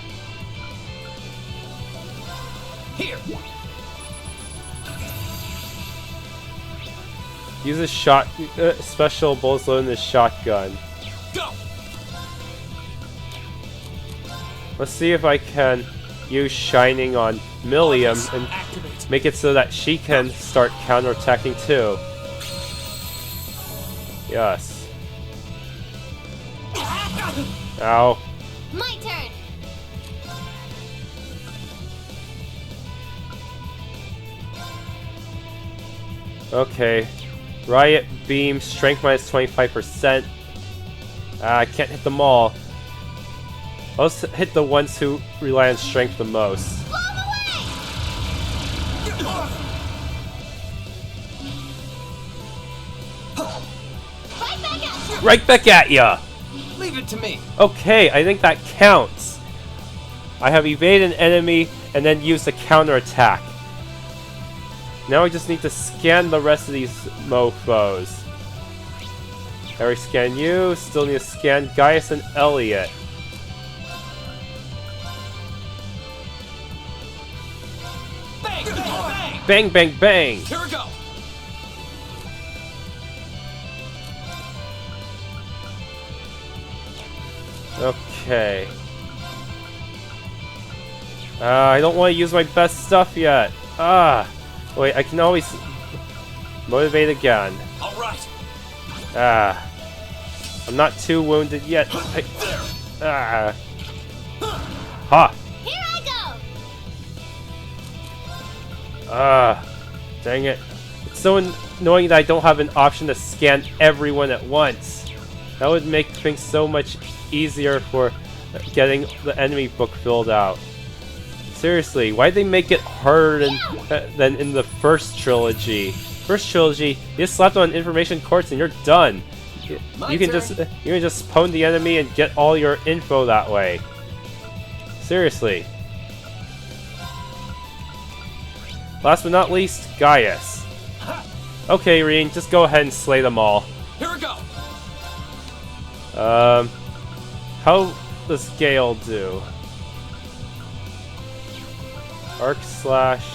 Here! Use a shot special bullets load in the shotgun. Go! Let's see if I can use Shining on Millium and Activate. make it so that she can start counterattacking too. Yes. Ow. My turn! Okay. Riot Beam, strength minus 25%. I can't hit them all. I'll just hit the ones who rely on strength the most. Blow him away! Right back at you! Right back at ya! Leave it to me. Okay, I think that counts. I have evaded an enemy and then used a counterattack. Now I just need to scan the rest of these mofos. I already scanned you, still need to scan Gaius and Elliot. Bang, bang, bang! Bang, bang, bang! Here we go! Okay. I don't want to use my best stuff yet. Wait, I can always motivate again. Alright! I'm not too wounded yet. Ha! Here I go! Dang it. It's so annoying that I don't have an option to scan everyone at once. That would make things so much easier for getting the enemy book filled out. Seriously, why'd they make it harder than in the first trilogy? First trilogy, you just slap on information quartz and you're done. You can just pwn the enemy and get all your info that way. Seriously. Last but not least, Gaius. Okay, Rean, just go ahead and slay them all. Here we go! How does Gale do? Arc Slash.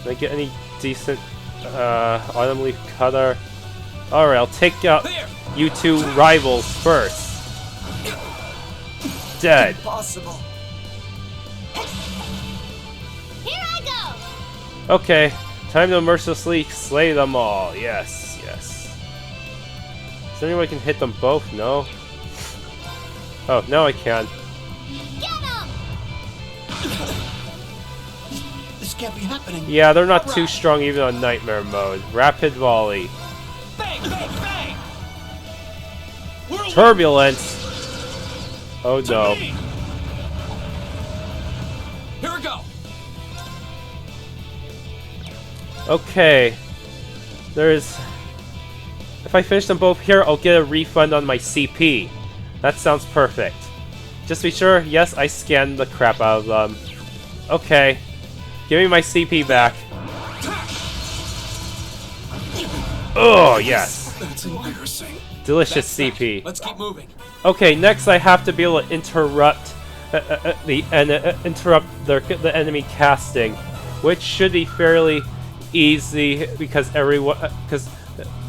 Can I get any decent Autumn Leaf Cutter? Alright, I'll take out you two rivals first. Dead. Impossible. Here I go! Okay, time to mercilessly slay them all. Yes, yes. Is there any way I can hit them both? No. Oh, now I can. Get him! This can't be happening. Yeah, they're not too strong even on Nightmare mode. Rapid Volley. Bang, bang, bang! Turbulence! Oh no. Here we go. Okay. There's... If I finish them both here, I'll get a refund on my CP. That sounds perfect. Just to be sure, yes, I scanned the crap out of them. Okay. Give me my CP back. Oh, yes. That's embarrassing. Delicious CP. Let's keep moving. Okay, next I have to be able to interrupt the enemy casting, which should be fairly easy because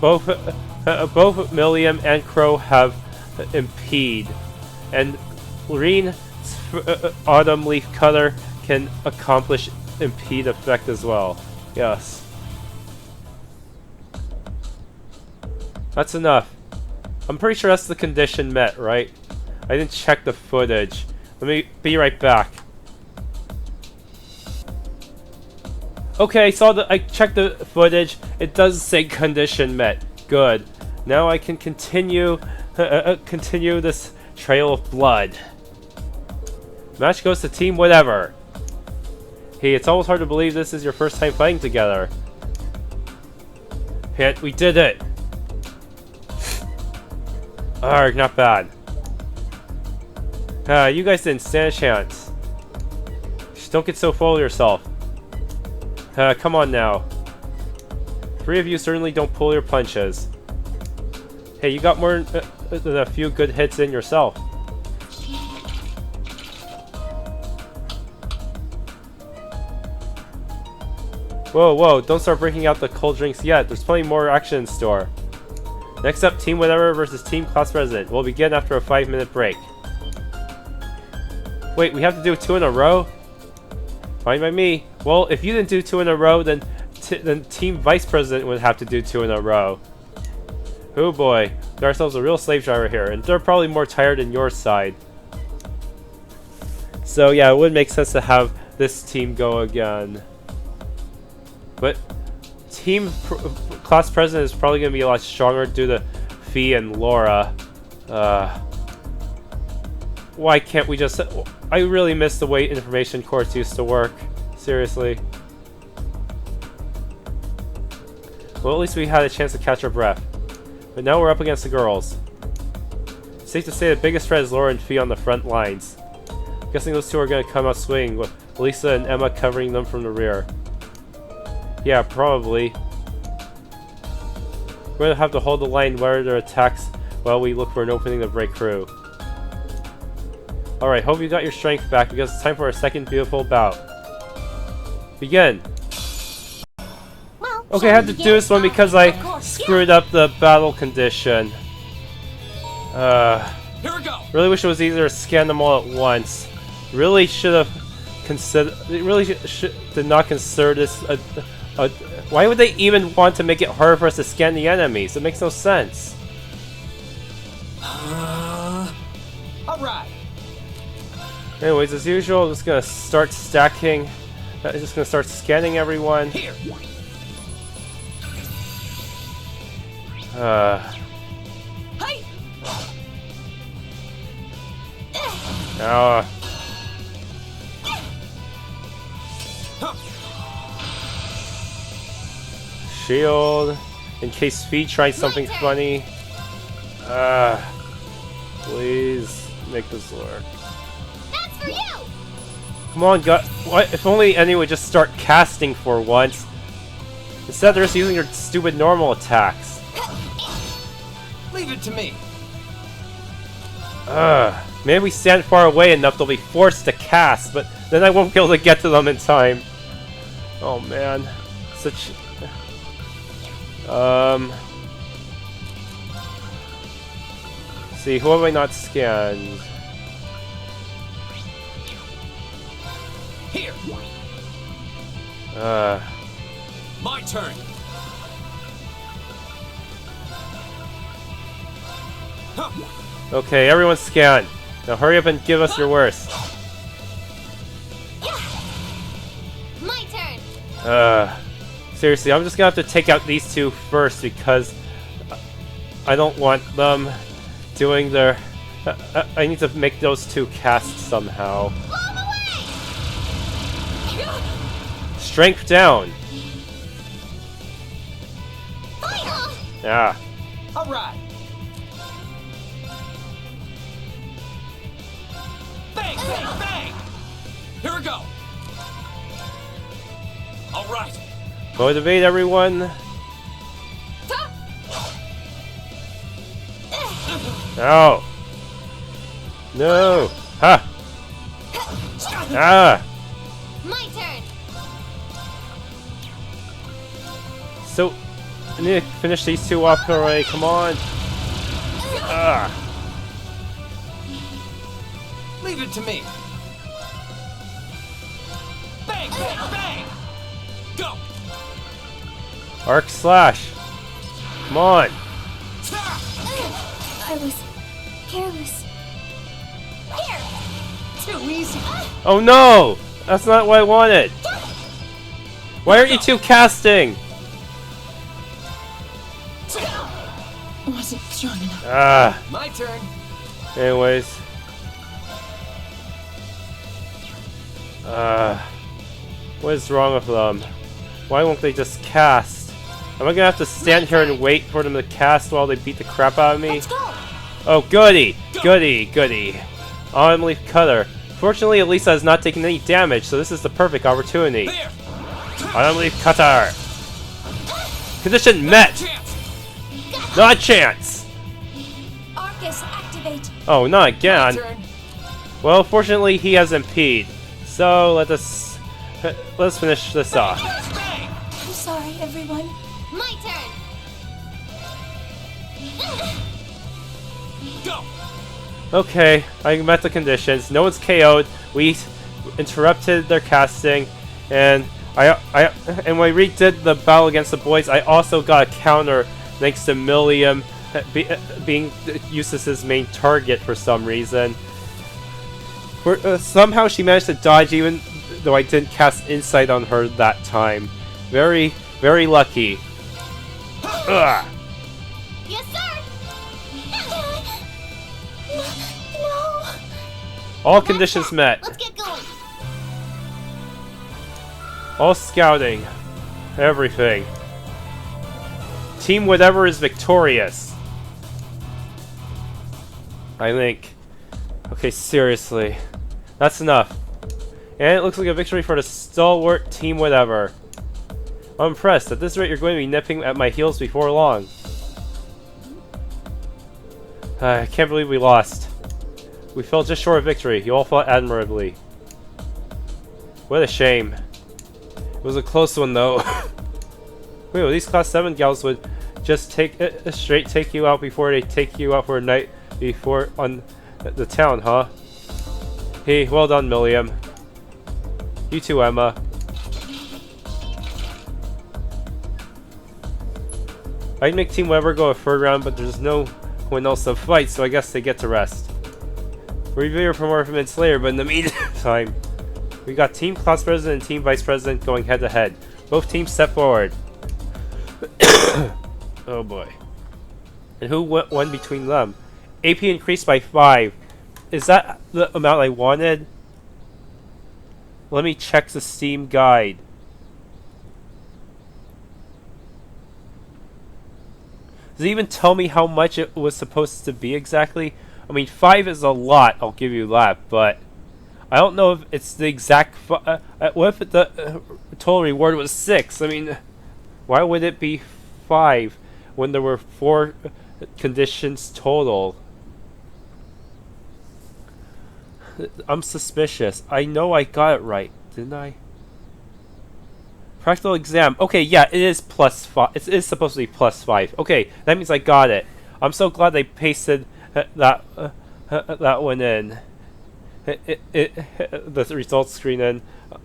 both Millium and Crow have impede, and Rean's Autumn Leaf Cutter can accomplish impede effect as well. Yes, that's enough. I'm pretty sure that's the condition met, right? I didn't check the footage. Let me be right back. Okay, I checked the footage. It does say condition met. Good. Now I can continue this trail of blood. Match goes to Team Whatever. Hey, it's almost hard to believe this is your first time fighting together. Hit, we did it. Alright, not bad. You guys didn't stand a chance. Just don't get so full of yourself. Come on now. 3 of you certainly don't pull your punches. Hey, you got more than a few good hits in yourself. Whoa, whoa, don't start breaking out the cold drinks yet. There's plenty more action in store. Next up, Team Whatever versus Team Class President. We'll begin after a 5-minute break. Wait, we have to do 2 in a row? Fine by me. Well, if you didn't do 2 in a row, then Team Vice President would have to do 2 in a row. Oh boy, got ourselves a real slave driver here, and they're probably more tired than your side. So yeah, it would make sense to have this team go again. But Class President is probably going to be a lot stronger due to Fee and Laura. Why can't we just... I really miss the way information courts used to work. Seriously. Well, at least we had a chance to catch our breath. But now we're up against the girls. Safe to say the biggest threat is Laura and Fee on the front lines. I'm guessing those two are going to come out swinging with Lisa and Emma covering them from the rear. Yeah, probably. We're going to have to hold the line where their attacks while we look for an opening to break through. Alright, hope you got your strength back because it's time for our second beautiful bout. Begin! Well, Okay, I had to do this one because I screwed up the battle condition. Here we go. Really wish it was easier to scan them all at once. Really should have considered. Really did not consider this. Why would they even want to make it harder for us to scan the enemies? It makes no sense. All right. Anyways, as usual, I'm just gonna start stacking. I'm just gonna start scanning everyone. Here. Hey! Now, shield in case Fee tries something funny. Please make this work. That's for you! Come on, God! What? If only anyone would just start casting for once. Instead, they're just using your stupid normal attacks. Leave it to me. Maybe if we stand far away enough, they'll be forced to cast, but then I won't be able to get to them in time. Oh man, such. See, who have I not scanned? Here. My turn. Okay, everyone scan. Now hurry up and give us your worst. My turn. Seriously, I'm just gonna have to take out these two first because I don't want them doing their. I need to make those two cast somehow. Strength down. Yeah. All right. Bang, bang, bang. Here we go. All right. Motivate everyone. No. No. Ha. Ah. My turn. So, I need to finish these two off already. Come on. Ah. Leave it to me. Bang, bang, bang. Go. Arc slash. Come on. I was careless. Here. Too easy. Oh no! That's not what I wanted. Why aren't you two casting? Wasn't strong enough. Ah. My turn. Anyways. What is wrong with them? Why won't they just cast? Am I gonna have to stand here and wait for them to cast while they beat the crap out of me? Let's go. Oh, goody! Goody, goody. Autumn Leaf Cutter. Fortunately, Elisa has not taken any damage, so this is the perfect opportunity. There. Autumn Leaf Cutter. Condition met! Chance. Not a chance! ARCUS, activate. Oh, not My again. turn. Well, fortunately, he has impede. So, let's finish this off. Bang. I'm sorry, everyone. My turn. Go. Okay, I met the conditions. No one's KO'd. We interrupted their casting, and when I redid the battle against the boys, I also got a counter thanks to Millium being used as his main target for some reason. Somehow she managed to dodge even though I didn't cast Insight on her that time. Very, very lucky. Ugh. Yes, sir. No. All conditions met. Let's get going. All scouting. Everything. Team whatever is victorious. I think. Okay, seriously. That's enough. And it looks like a victory for the stalwart team whatever. I'm impressed. At this rate, you're going to be nipping at my heels before long. I can't believe we lost. We fell just short of victory. You all fought admirably. What a shame. It was a close one, though. Wait, well, these Class 7 gals would just take you out before they take you out for a night before on the town, huh? Hey, well done, Millium. You too, Emma. I'd make Team Weber go a third round, but there's no one else to fight, so I guess they get to rest. Review your performance later, but in the meantime, we got Team Class President and Team Vice President going head to head. Both teams step forward. Oh boy. And who won between them? AP increased by 5. Is that the amount I wanted? Let me check the Steam guide. Does it even tell me how much it was supposed to be exactly? I mean, 5 is a lot, I'll give you that, but I don't know if it's the exact... what if the total reward was 6? I mean, why would it be 5 when there were 4 conditions total? I'm suspicious. I know I got it right, didn't I? Practical exam. Okay, yeah, it is +5. It is supposed to be +5. Okay, that means I got it. I'm so glad they pasted that one in. The results screen in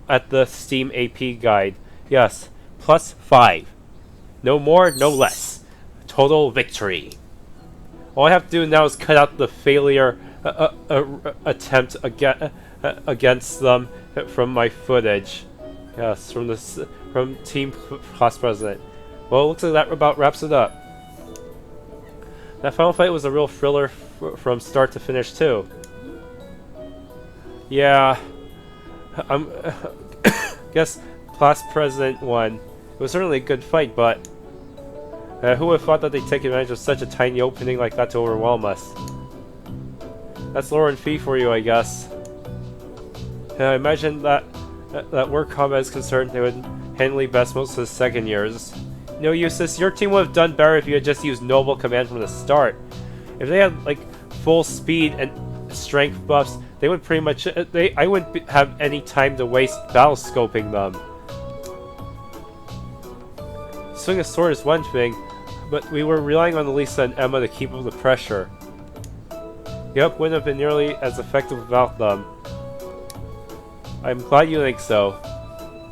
at the Steam AP guide. Yes, +5. No more, no less. Total victory. All I have to do now is cut out the failure attempt against them from my footage. Yes, from Team Class President. Well, it looks like that about wraps it up. That final fight was a real thriller from start to finish too. Yeah, I'm guess Class President won. It was certainly a good fight, but who would have thought that they'd take advantage of such a tiny opening like that to overwhelm us? That's lore and fee for you, I guess. I imagine that where combat is concerned, they would handle it best most of the second years. No, Eustace, your team would have done better if you had just used Noble Command from the start. If they had, like, full speed and strength buffs, they would pretty much... I wouldn't have any time to waste battle scoping them. Swing a sword is one thing, but we were relying on Lisa and Emma to keep up the pressure. Yep, wouldn't have been nearly as effective without them. I'm glad you think so.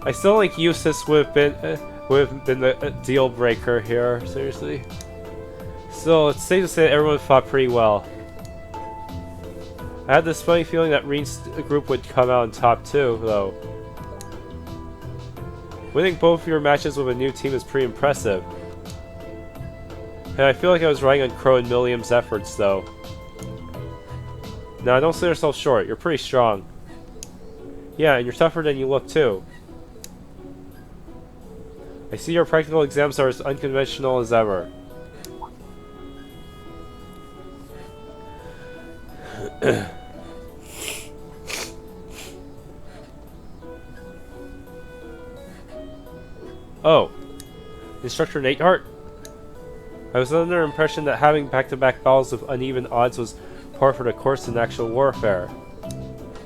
I still think Eustace would have been the deal breaker here, seriously. Still, it's safe to say that everyone fought pretty well. I had this funny feeling that Rean's group would come out on top too, though. Winning both your matches with a new team is pretty impressive. And I feel like I was riding on Crow and Millium's efforts, though. Now, don't sell yourself short. You're pretty strong. Yeah, and you're tougher than you look, too. I see your practical exams are as unconventional as ever. Oh. Instructor Nate-Hart? I was under the impression that having back-to-back battles with uneven odds was par for the course in actual warfare.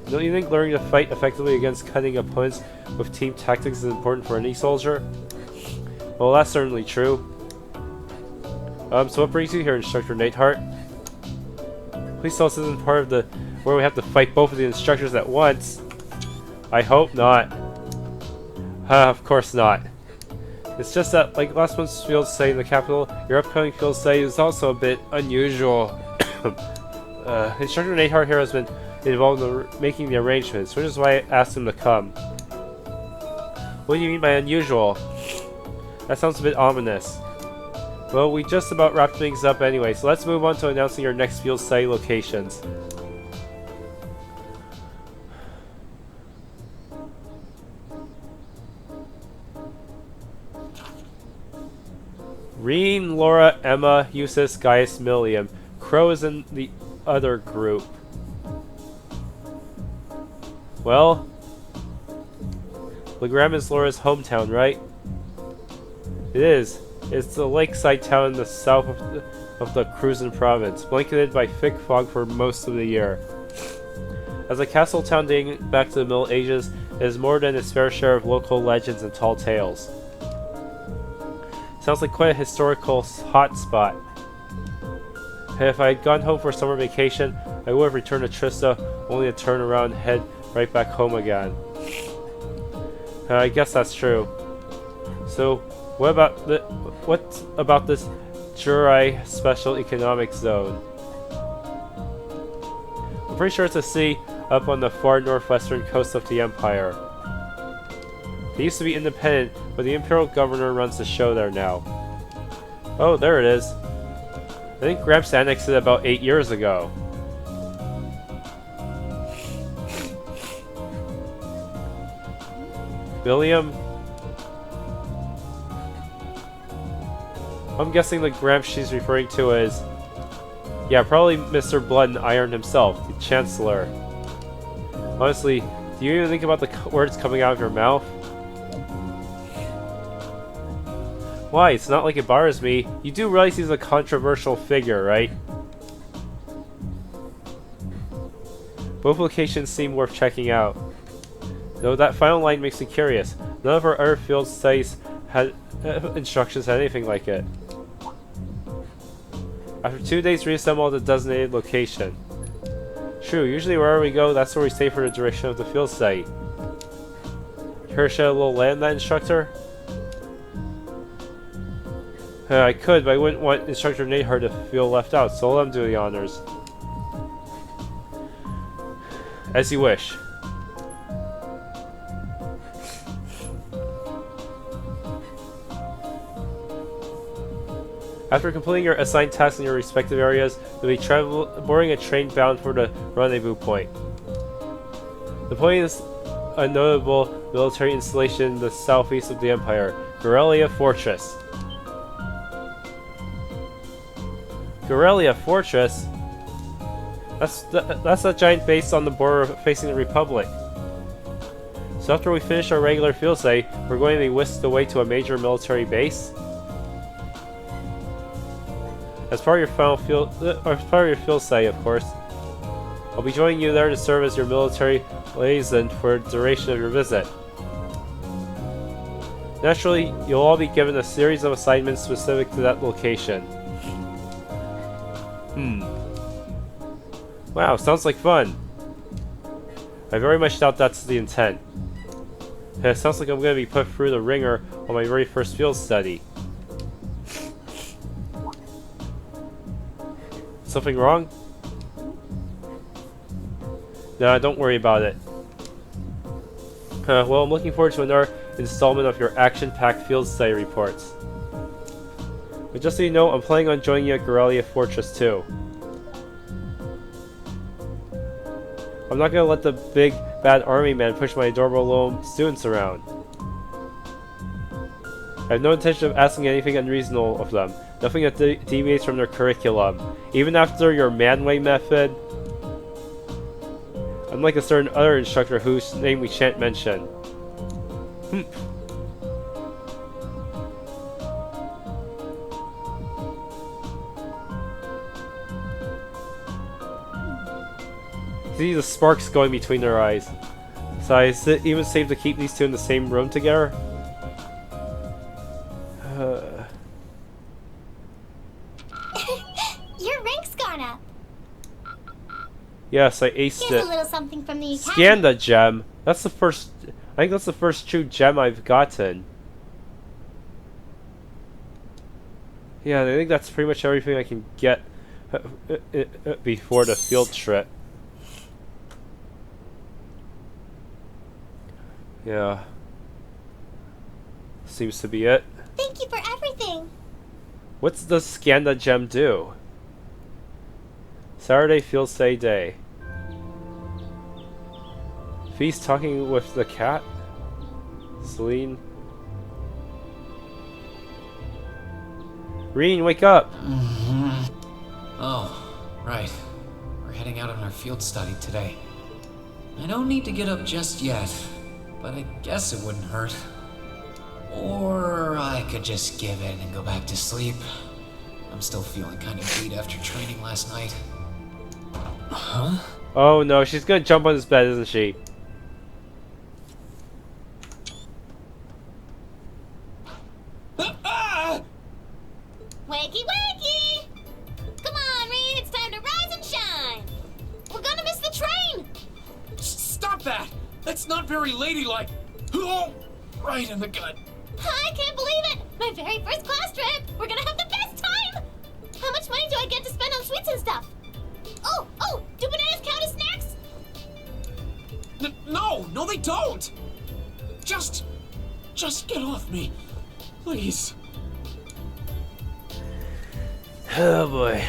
Don't you think learning to fight effectively against cunning opponents with team tactics is important for any soldier? Well, that's certainly true. So what brings you here, Instructor Nate-Hart? Please tell us this isn't part of the where we have to fight both of the instructors at once. I hope not. Of course not. It's just that, like last month's field study in the capital, your upcoming field study is also a bit unusual. Instructor Nate-Hart here has been involved in making the arrangements, which is why I asked him to come. What do you mean by unusual? That sounds a bit ominous. Well, we just about wrapped things up anyway, so let's move on to announcing your next field study locations. Rean, Laura, Emma, Eustace, Gaius, Millium. Crow is in the other group. Well, Legram is Laura's hometown, right? It is. It's the lakeside town in the south of the Cruzen province, blanketed by thick fog for most of the year. As a castle town dating back to the Middle Ages, it is more than its fair share of local legends and tall tales. Sounds like quite a historical hotspot. If I had gone home for summer vacation, I would have returned to Trista, only to turn around and head right back home again. I guess that's true. So, what about this Jurai Special Economic Zone? I'm pretty sure it's a sea up on the far northwestern coast of the Empire. They used to be independent, but the Imperial Governor runs the show there now. Oh, there it is. I think Gramps annexed it about 8 years ago. Millium? I'm guessing the Gramps she's referring to is... yeah, probably Mr. Blood and Iron himself, the Chancellor. Honestly, do you even think about the words coming out of your mouth? Why? It's not like it bothers me. You do realize he's a controversial figure, right? Both locations seem worth checking out. Though that final line makes me curious. None of our other field studies had instructions had anything like it. After 2 days, reassemble the designated location. True, usually wherever we go, that's where we stay for the duration of the field study. Care to shed a little light on that, instructor? I could, but I wouldn't want Instructor Nihon to feel left out, so let him do the honors. As you wish. After completing your assigned tasks in your respective areas, you'll be boarding a train bound for the rendezvous point. The point is a notable military installation in the southeast of the Empire, Aurelia Fortress. Aurelia Fortress? That's a giant base on the border facing the Republic. So after we finish our regular field study, we're going to be whisked away to a major military base? As part of your field study, of course. I'll be joining you there to serve as your military liaison for the duration of your visit. Naturally, you'll all be given a series of assignments specific to that location. Wow, sounds like fun. I very much doubt that's the intent. It sounds like I'm going to be put through the ringer on my very first field study. Something wrong? Nah, don't worry about it. Well, I'm looking forward to another installment of your action-packed field study reports. But just so you know, I'm planning on joining you at Aurelia Fortress too. I'm not gonna let the big bad army man push my adorable little students around. I have no intention of asking anything unreasonable of them. Nothing that deviates from their curriculum. Even after your manway method. Unlike a certain other instructor whose name we shan't mention. See the sparks going between their eyes. So is it even safe to keep these two in the same room together? Your rank's gone up. Yes, I aced Here's it. a little something from the academy. Scan the gem. That's the first. I think that's the first true gem I've gotten. Yeah, I think that's pretty much everything I can get before the field trip. Yeah. Seems to be it. Thank you for everything. What's the scan the gem do? Saturday field study day. Feast talking with the cat? Celine? Rean, wake up! Oh, right. We're heading out on our field study today. I don't need to get up just yet, but I guess it wouldn't hurt. Or I could just give in and go back to sleep. I'm still feeling kind of beat after training last night. Huh? Oh no, she's gonna jump on his bed, isn't she? Wakey wakey! Come on, Rean, it's time to rise and shine! We're gonna miss the train! Stop that! That's not very ladylike! Oh, right in the gut. I can't believe it! My very first class trip! We're gonna have the best time! How much money do I get to spend on sweets and stuff? Oh, do bananas count as snacks? No, they don't! Just get off me, please. Oh boy.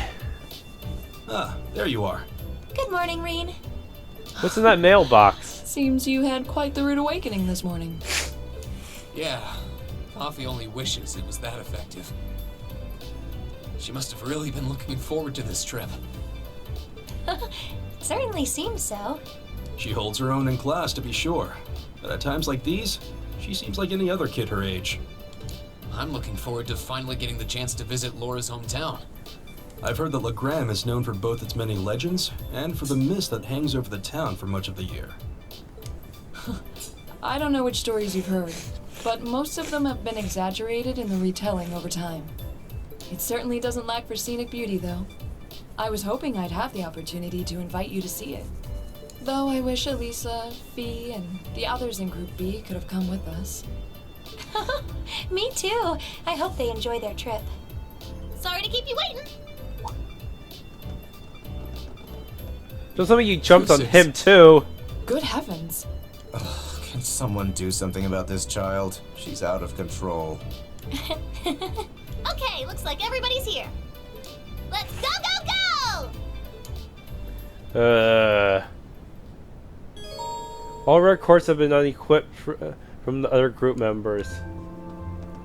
Ah, there you are. Good morning, Rean. What's in that mailbox? Seems you had quite the rude awakening this morning. Yeah, Coffee only wishes it was that effective. She must have really been looking forward to this trip. Certainly seems so. She holds her own in class, to be sure. But at times like these, she seems like any other kid her age. I'm looking forward to finally getting the chance to visit Laura's hometown. I've heard that Legram is known for both its many legends and for the mist that hangs over the town for much of the year. I don't know which stories you've heard, but most of them have been exaggerated in the retelling over time. It certainly doesn't lack for scenic beauty, though. I was hoping I'd have the opportunity to invite you to see it. Though I wish Elisa, Fee, and the others in Group B could have come with us. Me too. I hope they enjoy their trip. Sorry to keep you waiting. Don't tell me you jumped on him too. Good heavens. Can someone do something about this child? She's out of control. Okay, looks like everybody's here. Let's go, go, go! All red quartz have been unequipped from the other group members.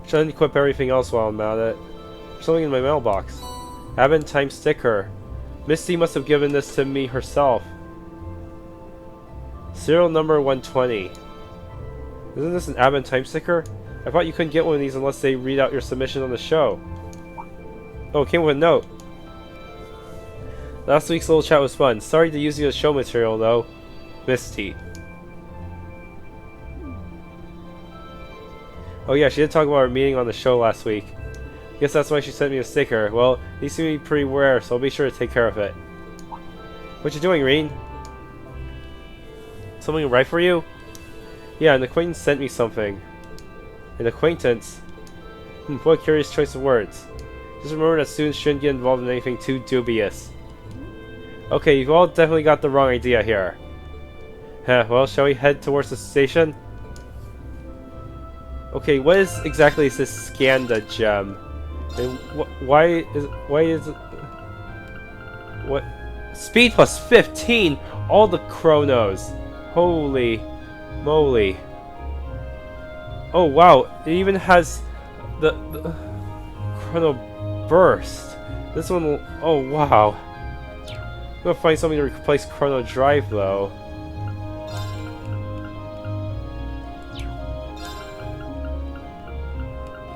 Should unequip everything else while I'm at it. There's something in my mailbox. Advent time sticker. Misty must have given this to me herself. Serial number 120. Isn't this an Advent time sticker? I thought you couldn't get one of these unless they read out your submission on the show. Oh, it came with a note. Last week's little chat was fun. Sorry to use you as show material though. Misty. Oh yeah, she did talk about our meeting on the show last week. Guess that's why she sent me a sticker. Well, these seem to be pretty rare, so I'll be sure to take care of it. What you doing, Rean? Something right for you? Yeah, an acquaintance sent me something. An acquaintance? What a curious choice of words. Just remember that students shouldn't get involved in anything too dubious. Okay, you've all definitely got the wrong idea here. Well, shall we head towards the station? Okay, what is exactly is this Skanda gem? And why is it... What? Speed plus 15! All the chronos! Holy moly. Oh wow, it even has the chrono burst. This one will... Oh wow. I'm gonna find something to replace chrono drive though.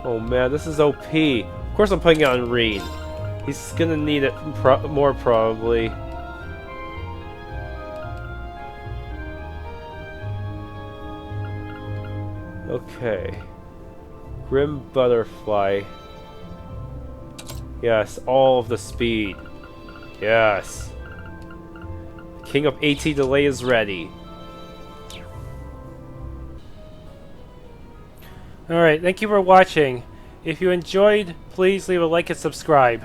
Oh man, this is OP. Of course I'm putting it on Rean. He's gonna need it more probably. Okay. Grim Butterfly. Yes, all of the speed. Yes. King of AT delay is ready. Alright, thank you for watching. If you enjoyed, please leave a like and subscribe.